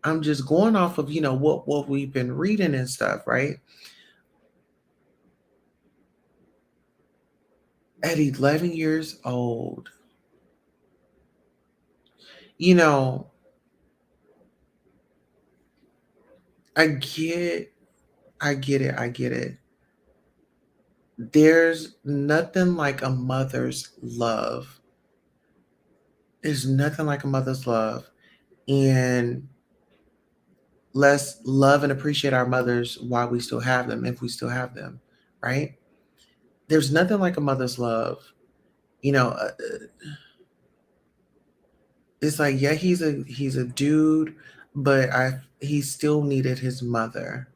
I'm just going off of, what we've been reading and stuff, right? At 11 years old, I get it. There's nothing like a mother's love. There's nothing like a mother's love. And let's love and appreciate our mothers while we still have them, if we still have them, right? There's nothing like a mother's love. It's like, yeah, he's a dude, but he still needed his mother.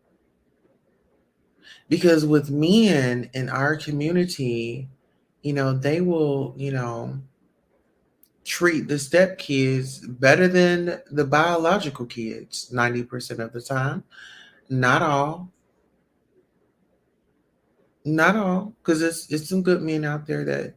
Because with men in our community, they will, treat the step kids better than the biological kids 90% of the time. Not all. Not all. Because it's some good men out there that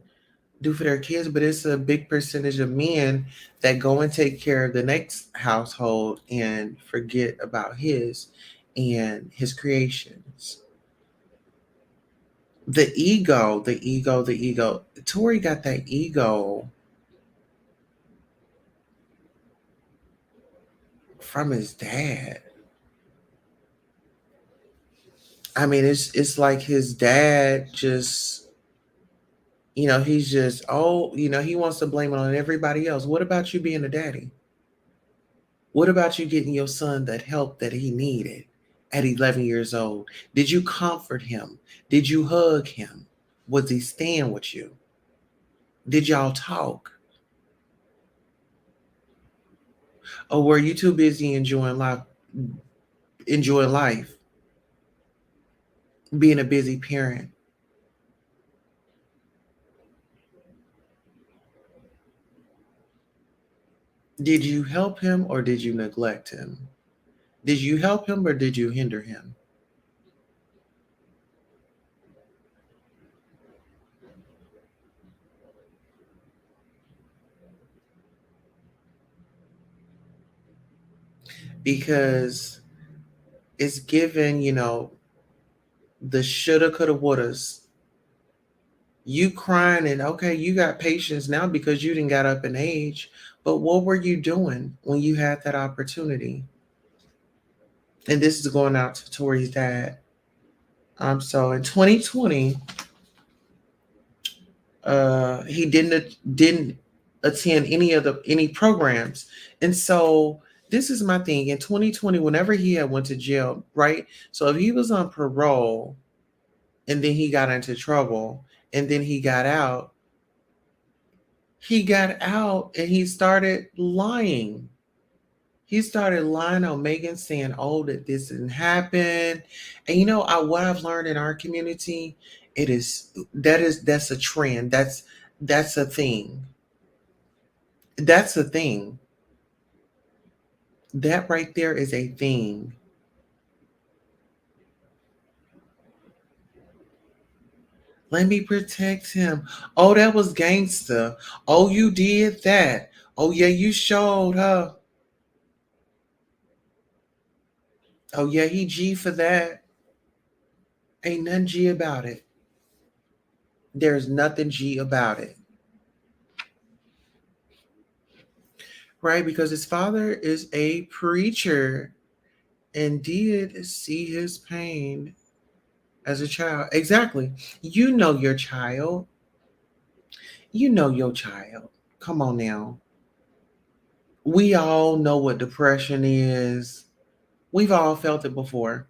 do for their kids, but it's a big percentage of men that go and take care of the next household and forget about his and his creations. The ego, the ego, the ego. Tory got that ego from his dad. I mean, it's like his dad just, he's just, oh, he wants to blame it on everybody else. What about you being a daddy? What about you getting your son that help that he needed at 11 years old? Did you comfort him? Did you hug him? Was he staying with you? Did y'all talk? Or were you too busy enjoying life, being a busy parent? Did you help him or did you neglect him? Did you help him or did you hinder him? Because it's given, the shoulda, coulda, wouldas. You crying and okay, you got patience now because you didn't got up in age. But what were you doing when you had that opportunity? And this is going out to Tory's dad. So in 2020, he didn't attend any programs. And so this is my thing. In 2020, whenever he had went to jail, right? So if he was on parole and then he got into trouble and then he got out and he started lying. He started lying on Megan, saying, "Oh, that this didn't happen." And what I've learned in our community, that's a trend. That's a thing. That's a thing. That right there is a thing. Let me protect him. Oh, that was gangster. Oh, you did that. Oh, yeah, you showed her. Oh, yeah, he G for that. Ain't nothing G about it. There's nothing G about it. Right? Because his father is a preacher and did see his pain as a child. Exactly. You know your child. You know your child. Come on now. We all know what depression is. We've all felt it before.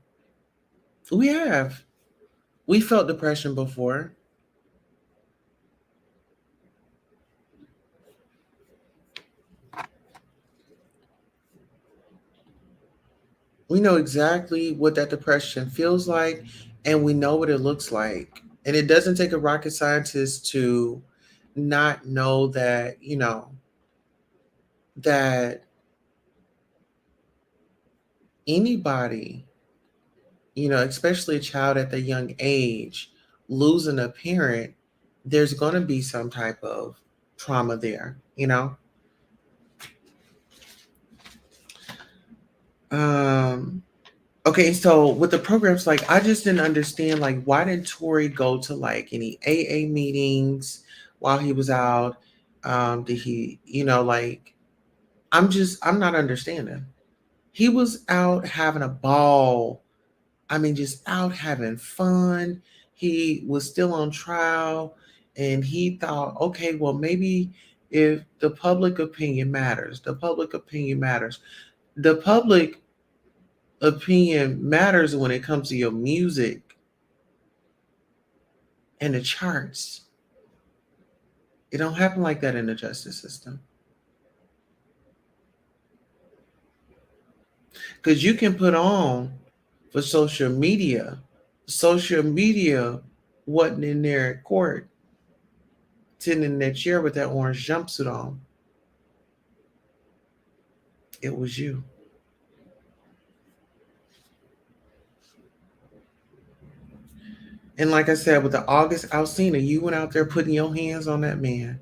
We have. We felt depression before. We know exactly what that depression feels like, and we know what it looks like. And it doesn't take a rocket scientist to not know that, that anybody, especially a child at the young age, losing a parent, there's going to be some type of trauma there. Um, okay, so with the programs, like I just didn't understand, like why did Tory go to like any AA meetings while he was out? Did he, like I'm not understanding. He was out having a ball. I mean, just out having fun. He was still on trial, and he thought, okay, well, maybe if the public opinion matters, the public opinion matters. The public opinion matters when it comes to your music and the charts. It don't happen like that in the justice system. Because you can put on for social media. Social media wasn't in there at court, sitting in that chair with that orange jumpsuit on. It was you. And like I said, with the August Alsina, you went out there putting your hands on that man.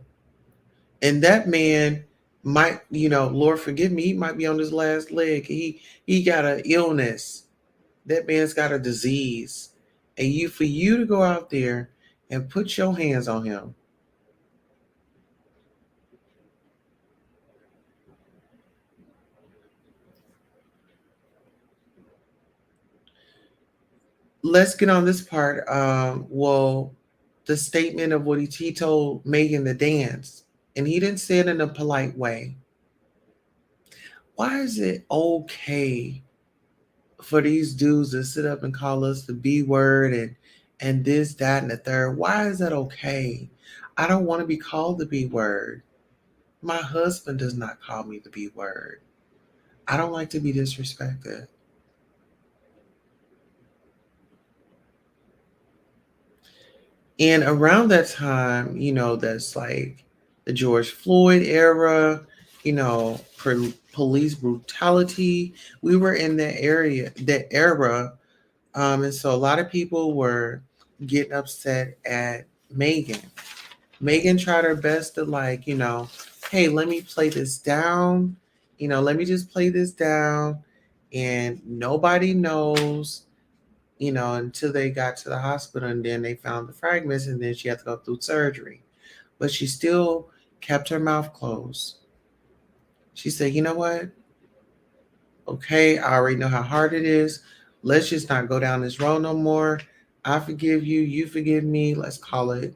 And that man might, Lord forgive me, he might be on his last leg. He got an illness. That man's got a disease. And for you to go out there and put your hands on him. Let's get on this part. Well, the statement of what he told Megan to dance, and he didn't say it in a polite way. Why is it okay for these dudes to sit up and call us the B word and this, that, and the third? Why is that okay? I don't want to be called the B word. My husband does not call me the B word. I don't like to be disrespected. And around that time, that's like the George Floyd era, police brutality. We were in that era. And so a lot of people were getting upset at Megan. Megan tried her best to, like, hey, let me play this down. Let me just play this down. And nobody knows, until they got to the hospital, and then they found the fragments, and then she had to go through surgery. But she still kept her mouth closed. She said, you know what? Okay, I already know how hard it is. Let's just not go down this road no more. I forgive you. You forgive me. Let's call it.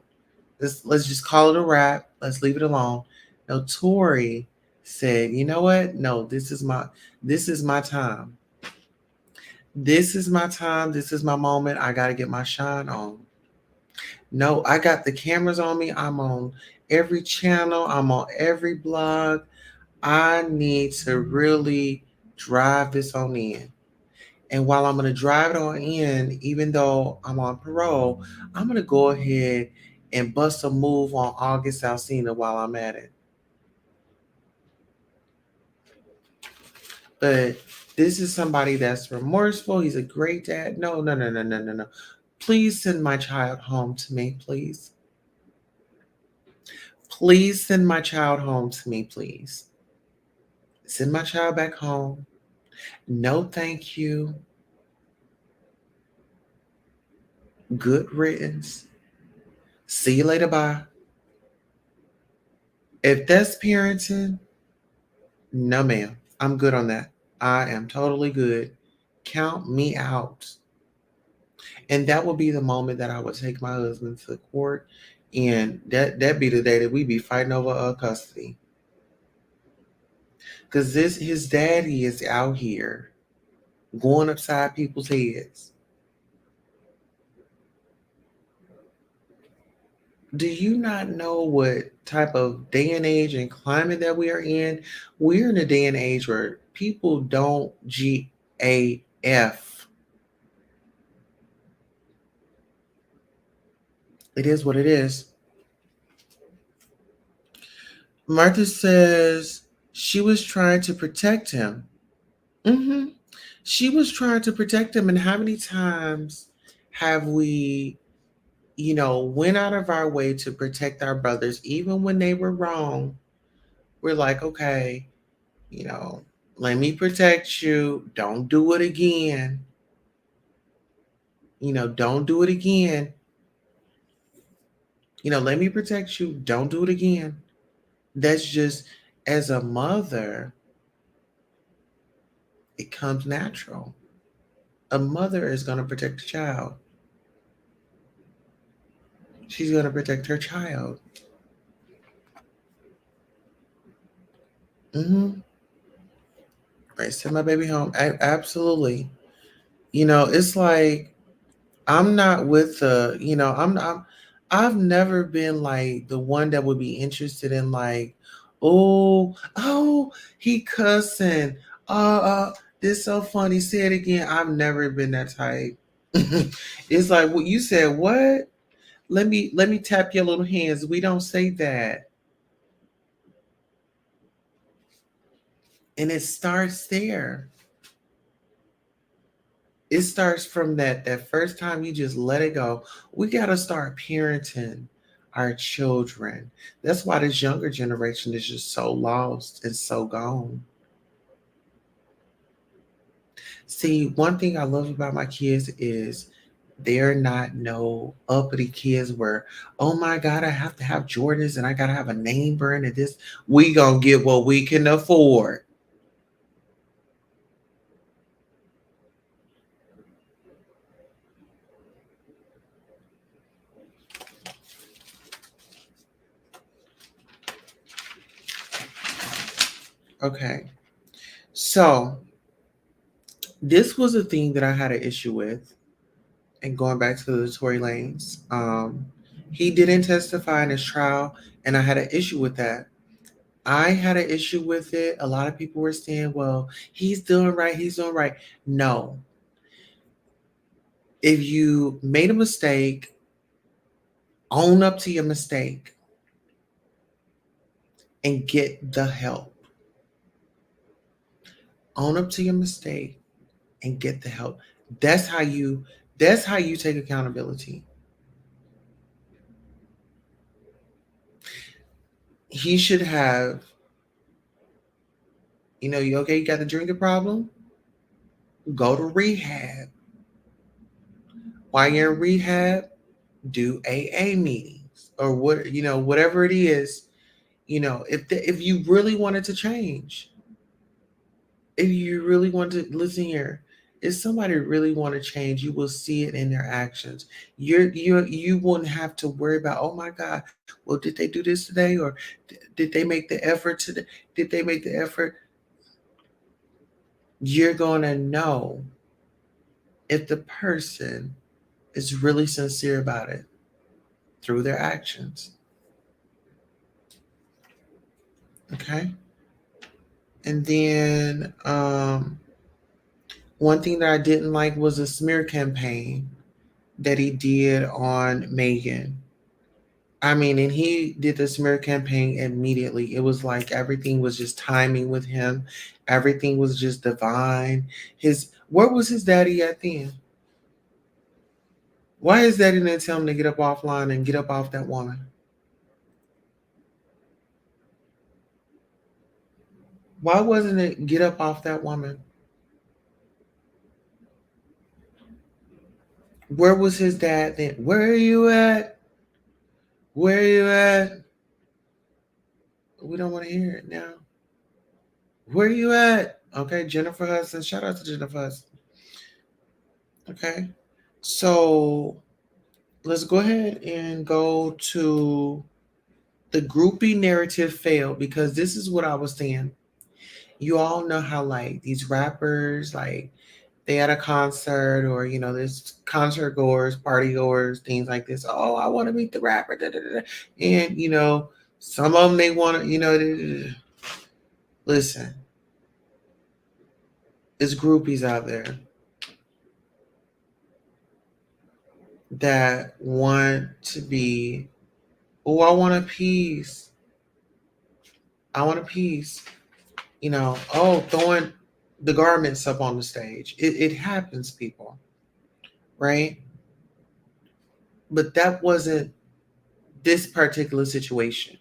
Let's just call it a wrap. Let's leave it alone. Now, Tory said, you know what? No, this is my time. This is my time. This is my moment. I got to get my shine on. No, I got the cameras on me. I'm on every channel. I'm on every blog. I need to really drive this on in. And while I'm going to drive it on in, even though I'm on parole, I'm going to go ahead and bust a move on August Alsina while I'm at it. But this is somebody that's remorseful. He's a great dad. No, no, no, no, no, no, no. Please send my child home to me, please. Please send my child home to me, please. Send my child back home. No, thank you. Good riddance. See you later, bye. If that's parenting, no, ma'am. I'm good on that. I am totally good. Count me out. And that would be the moment that I would take my husband to court, and that be the day that we be fighting over custody. Because his daddy is out here going upside people's heads. Do you not know what type of day and age and climate that we are in? We're in a day and age where people don't GAF. It is what it is. Martha says she was trying to protect him. Mm-hmm. She was trying to protect him. And how many times have we, went out of our way to protect our brothers, even when they were wrong? We're like, okay, you know, let me protect you. Don't do it again. Don't do it again. Let me protect you. Don't do it again. That's just, as a mother, it comes natural. A mother is going to protect the child. She's going to protect her child. Mm-hmm. Right, send my baby home. Absolutely. It's like I'm not with the. I'm not. I've never been like the one that would be interested in like, oh, he cussing. This so funny. Say it again. I've never been that type. It's like what you said. What? Let me tap your little hands. We don't say that. And it starts there. It starts from that first time you just let it go. We got to start parenting our children. That's why this younger generation is just so lost and so gone. See, one thing I love about my kids is they're not no uppity kids where, oh my God, I have to have Jordans and I gotta have a name brand and this. We gonna get what we can afford. Okay. So this was a thing that I had an issue with. And going back to the Tory Lanez, he didn't testify in his trial, and I had an issue with that. I had an issue with it. A lot of people were saying, well, he's doing right, he's doing right. No. If you made a mistake, own up to your mistake and get the help. Own up to your mistake and get the help. That's how you take accountability. He should have, you okay, you got the drinking problem? Go to rehab. While you're in rehab, do AA meetings or whatever it is. If you really wanted to change, if you really want to listen here, if somebody really want to change, you will see it in their actions. You wouldn't have to worry about, oh my God, well, did they do this today, or did they make the effort today? Did they make the effort? You're gonna know if the person is really sincere about it through their actions. Okay. And then one thing that I didn't like was a smear campaign that he did on Megan. I mean, and he did the smear campaign immediately. It was like everything was just timing with him. Everything was just divine. Where was his daddy at then? Why his daddy didn't tell him to get up offline and get up off that woman? Why wasn't it get up off that woman? Where was his dad then? Where are you at? Where are you at? We don't want to hear it now. Where are you at? Okay, Jennifer Hudson. Shout out to Jennifer Hudson. Okay. So let's go ahead and go to the groupie narrative failed because this is what I was saying. You all know how like these rappers like they at a concert or there's concert goers, party goers, things like this. Oh, I want to meet the rapper, da, da, da. And some of them they want to, listen. There's groupies out there that want to be. Oh, I want a piece. I want a piece. Throwing the garments up on the stage. It happens, people, right? But that wasn't this particular situation.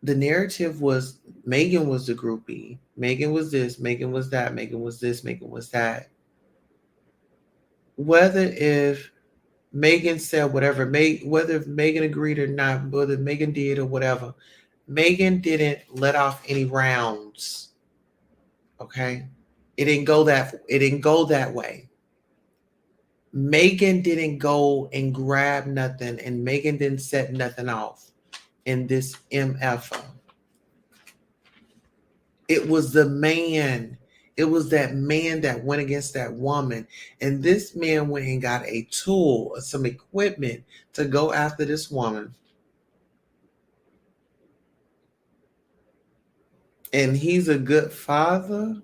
The narrative was Megan was the groupie. Megan was this, Megan was that, Megan was this, Megan was that. Whether if Megan said whatever, whether if Megan agreed or not, whether Megan did or whatever, Megan didn't let off any rounds. Okay? It didn't go that way. Megan didn't go and grab nothing, and Megan didn't set nothing off in this MF. It was the man. It was that man that went against that woman. And this man went and got a tool, some equipment to go after this woman. And he's a good father.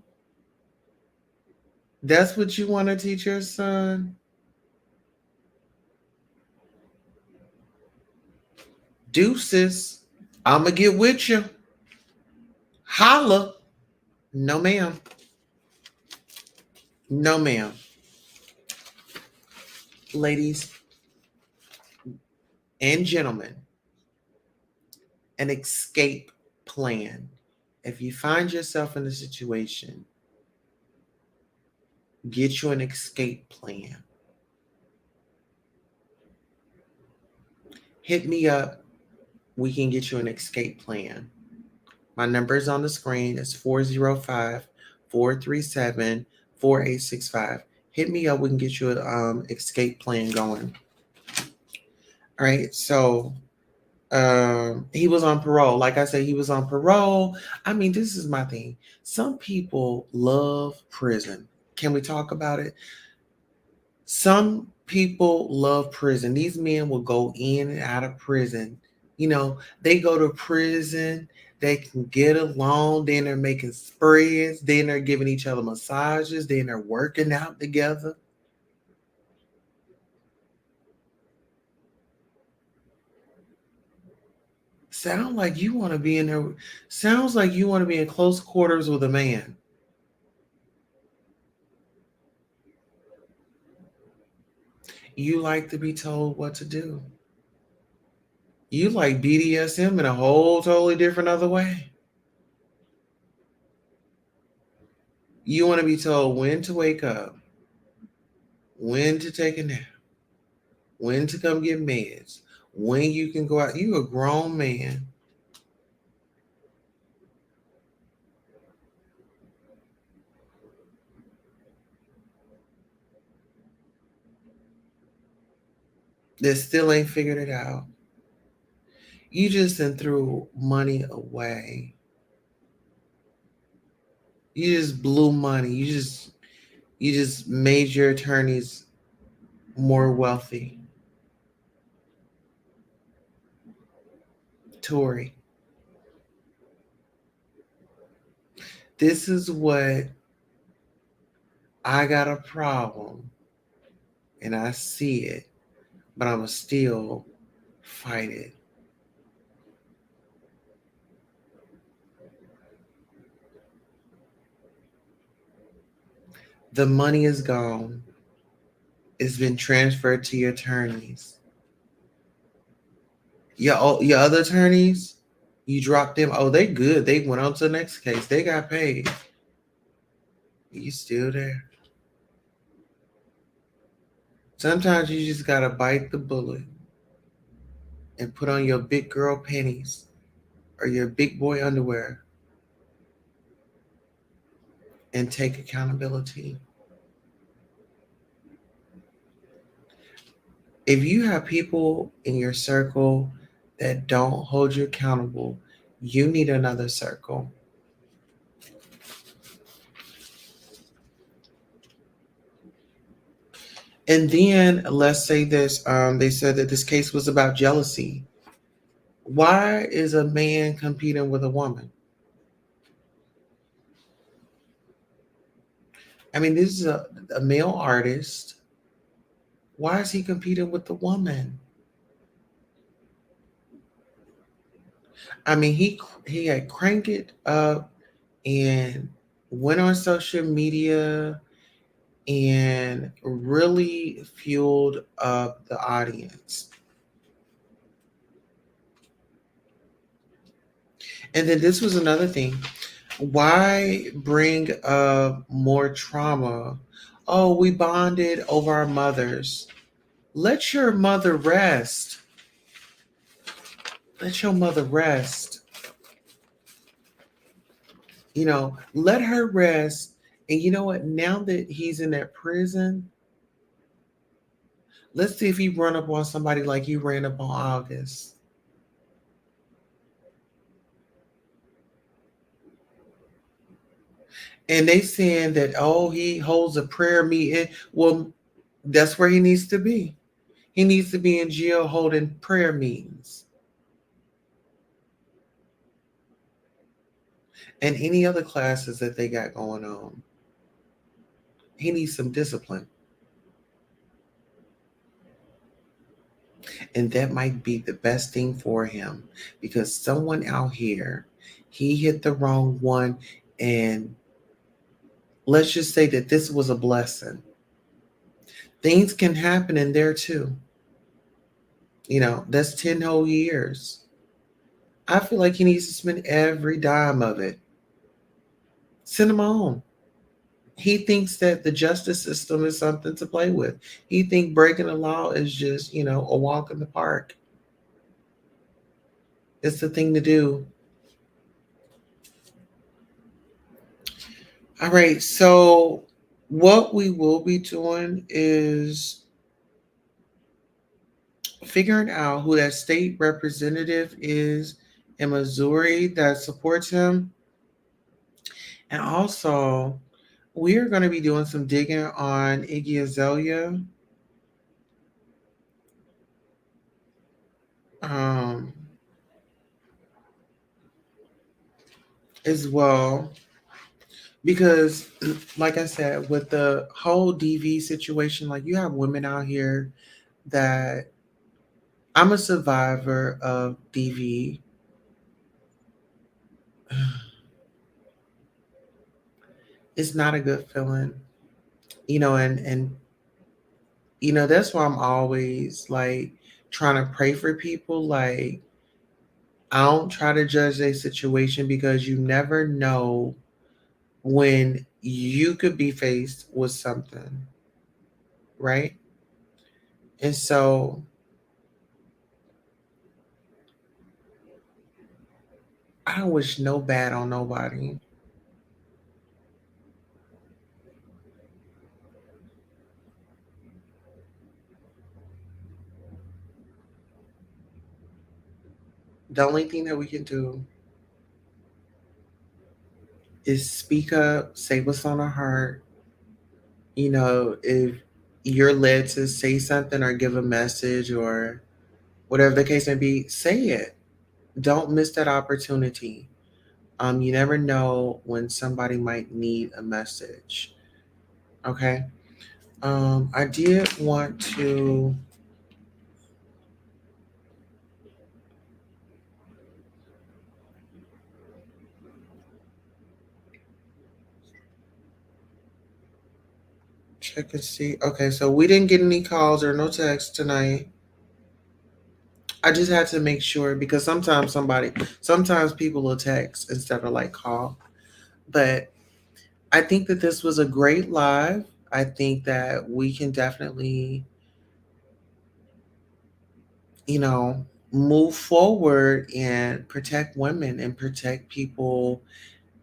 That's what you want to teach your son? Deuces. I'ma get with you. Holla. No, ma'am. No, ma'am. Ladies and gentlemen, an escape plan. If you find yourself in a situation, get you an escape plan. Hit me up. We can get you an escape plan. My number is on the screen. It's 405-437-4865. Hit me up. We can get you an escape plan going. All right. So he was on parole. Like I said, he was on parole. I mean, this is my thing. Some people love prison. Can we talk about it? Some people love prison. These men will go in and out of prison. They go to prison, they can get along, then they're making spreads, then they're giving each other massages, then they're working out together. Sounds like you want to be in there. Sounds like you want to be in close quarters with a man. You like to be told what to do. You like BDSM in a whole totally different other way. You want to be told when to wake up, when to take a nap, when to come get meds, when you can go out. You a grown man. That still ain't figured it out. You just done threw money away. You just blew money. You just made your attorneys more wealthy. Tory. This is what I got a problem and I see it, but I'm going to still fight it. The money is gone. It's been transferred to your attorneys. Your other attorneys, you dropped them. Oh, they good. They went on to the next case. They got paid. You still there. Sometimes you just gotta bite the bullet and put on your big girl panties or your big boy underwear and take accountability. If you have people in your circle that don't hold you accountable, you need another circle. And then let's say this, they said that this case was about jealousy. Why is a man competing with a woman? I mean, this is a male artist. Why is he competing with the woman? I mean, he had cranked it up and went on social media and really fueled up the audience. And then this was another thing. Why bring up more trauma? Oh, we bonded over our mothers. Let your mother rest. Let your mother rest. Let her rest. And you know what? Now that he's in that prison, let's see if he run up on somebody like he ran up on August. And they saying that, oh, he holds a prayer meeting. Well, that's where he needs to be. He needs to be in jail holding prayer meetings. And any other classes that they got going on. He needs some discipline. And that might be the best thing for him because someone out here, he hit the wrong one. And let's just say that this was a blessing. Things can happen in there too. That's 10 whole years. I feel like he needs to spend every dime of it. Send him home. He thinks that the justice system is something to play with. He thinks breaking the law is just, a walk in the park. It's the thing to do. All right, so what we will be doing is figuring out who that state representative is in Missouri that supports him. And also, we are going to be doing some digging on Iggy Azalea. As well. Because, like I said, with the whole DV situation, like you have women out here that I'm a survivor of DV. It's not a good feeling, and that's why I'm always like trying to pray for people. Like, I don't try to judge their situation because you never know when you could be faced with something, right? And so I don't wish no bad on nobody. The only thing that we can do is speak up, say what's on our heart. If you're led to say something or give a message or whatever the case may be, say it. Don't miss that opportunity. You never know when somebody might need a message. Okay. I did want to check and see. Okay, so we didn't get any calls or no texts tonight. I just had to make sure because sometimes people will text instead of like call. But I think that this was a great live. I think that we can definitely, you know, move forward and protect women and protect people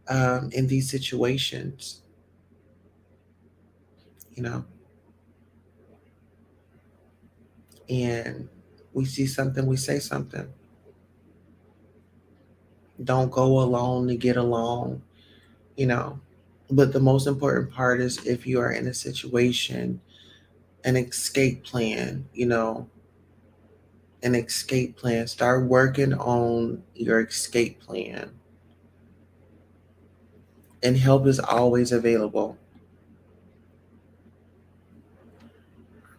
in these situations. You know, and we see something, we say something. Don't go alone to get along, you know. But the most important part is if you are in a situation, an escape plan, an escape plan. Start working on your escape plan. And help is always available.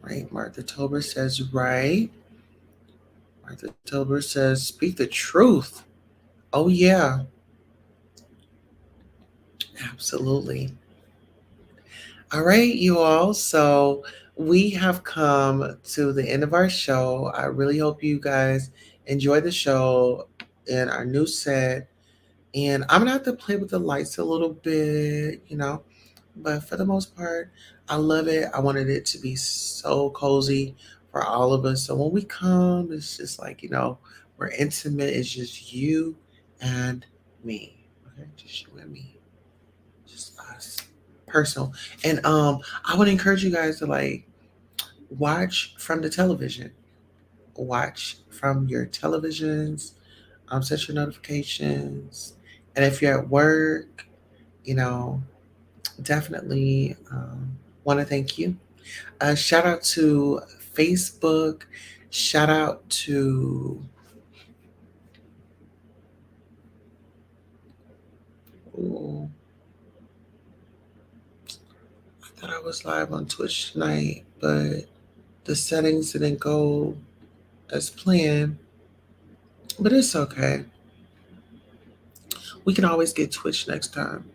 Right? Martha Tober says, right. Martha Tober says, speak the truth. Oh, yeah, absolutely. All right, you all. So we have come to the end of our show. I really hope you guys enjoy the show and our new set. And I'm gonna have to play with the lights a little bit, but for the most part, I love it. I wanted it to be so cozy for all of us. So when we come, it's just like, we're intimate. It's just you and me. Okay, just you and me. Just us. Personal. And I would encourage you guys to like watch from the television. Watch from your televisions, set your notifications. And if you're at work, you know, definitely want to thank you. Shout out to Facebook. Shout out to, ooh, I thought I was live on Twitch tonight, but the settings didn't go as planned. But it's okay. We can always get Twitch next time.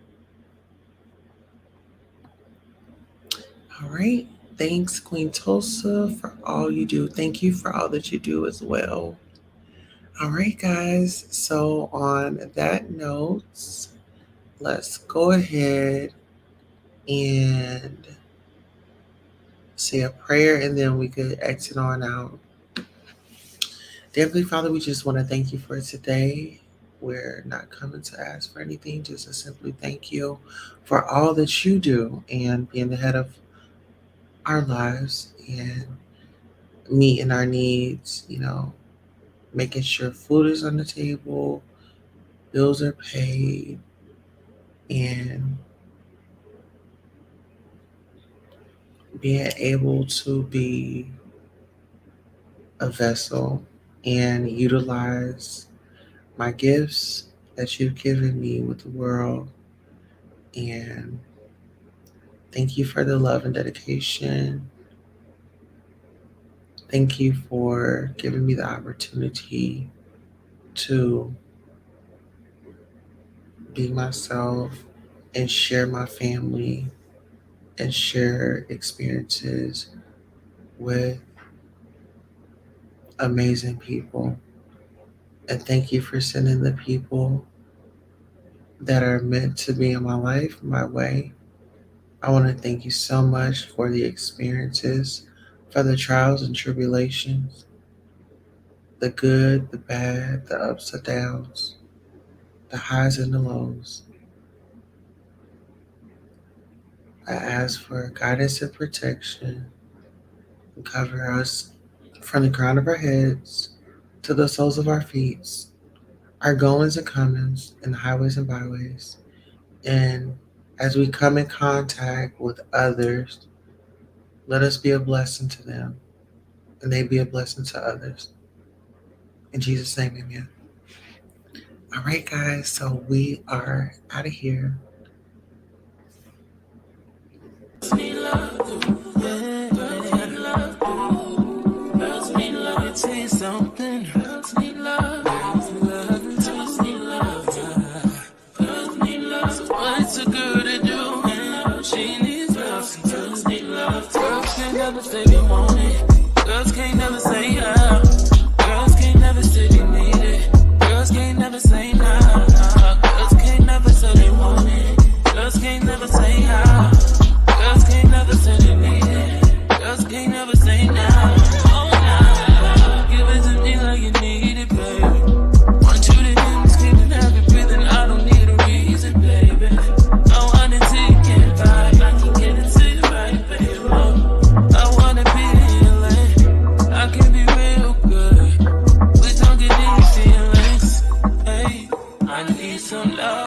All right. Thanks, Queen Tulsa, for all you do. Thank you for all that you do as well. All right, guys. So, on that note, let's go ahead and say a prayer and then we could exit on out. Dear Heavenly Father, we just want to thank you for today. We're not coming to ask for anything, just to simply thank you for all that you do and being the head of our lives and meeting our needs, making sure food is on the table, bills are paid, and being able to be a vessel and utilize my gifts that you've given me with the world. And thank you for the love and dedication. Thank you for giving me the opportunity to be myself and share my family and share experiences with amazing people. And thank you for sending the people that are meant to be in my life, my way. I want to thank you so much for the experiences, for the trials and tribulations, the good, the bad, the ups and downs, the highs and the lows. I ask for guidance and protection and cover us from the crown of our heads to the soles of our feet, our goings and comings in the highways and byways. And as we come in contact with others, let us be a blessing to them and they be a blessing to others. In Jesus' name, amen. All right, guys. So we are out of here. Girls need love, yeah. Girls need love, girls need love. Let me tell you something. Girls need love, girls need love, girls need love, yeah. Girls need love. So what's a girl to do? She needs love. Some girls need love. Girls can't never say they want it. Girls can't never say yeah. Girls can't never say they need it. Girls can't never say nah, nah. Girls can't never say they want it. Girls can't never say how. Girls can't never say they need it. Girls can't never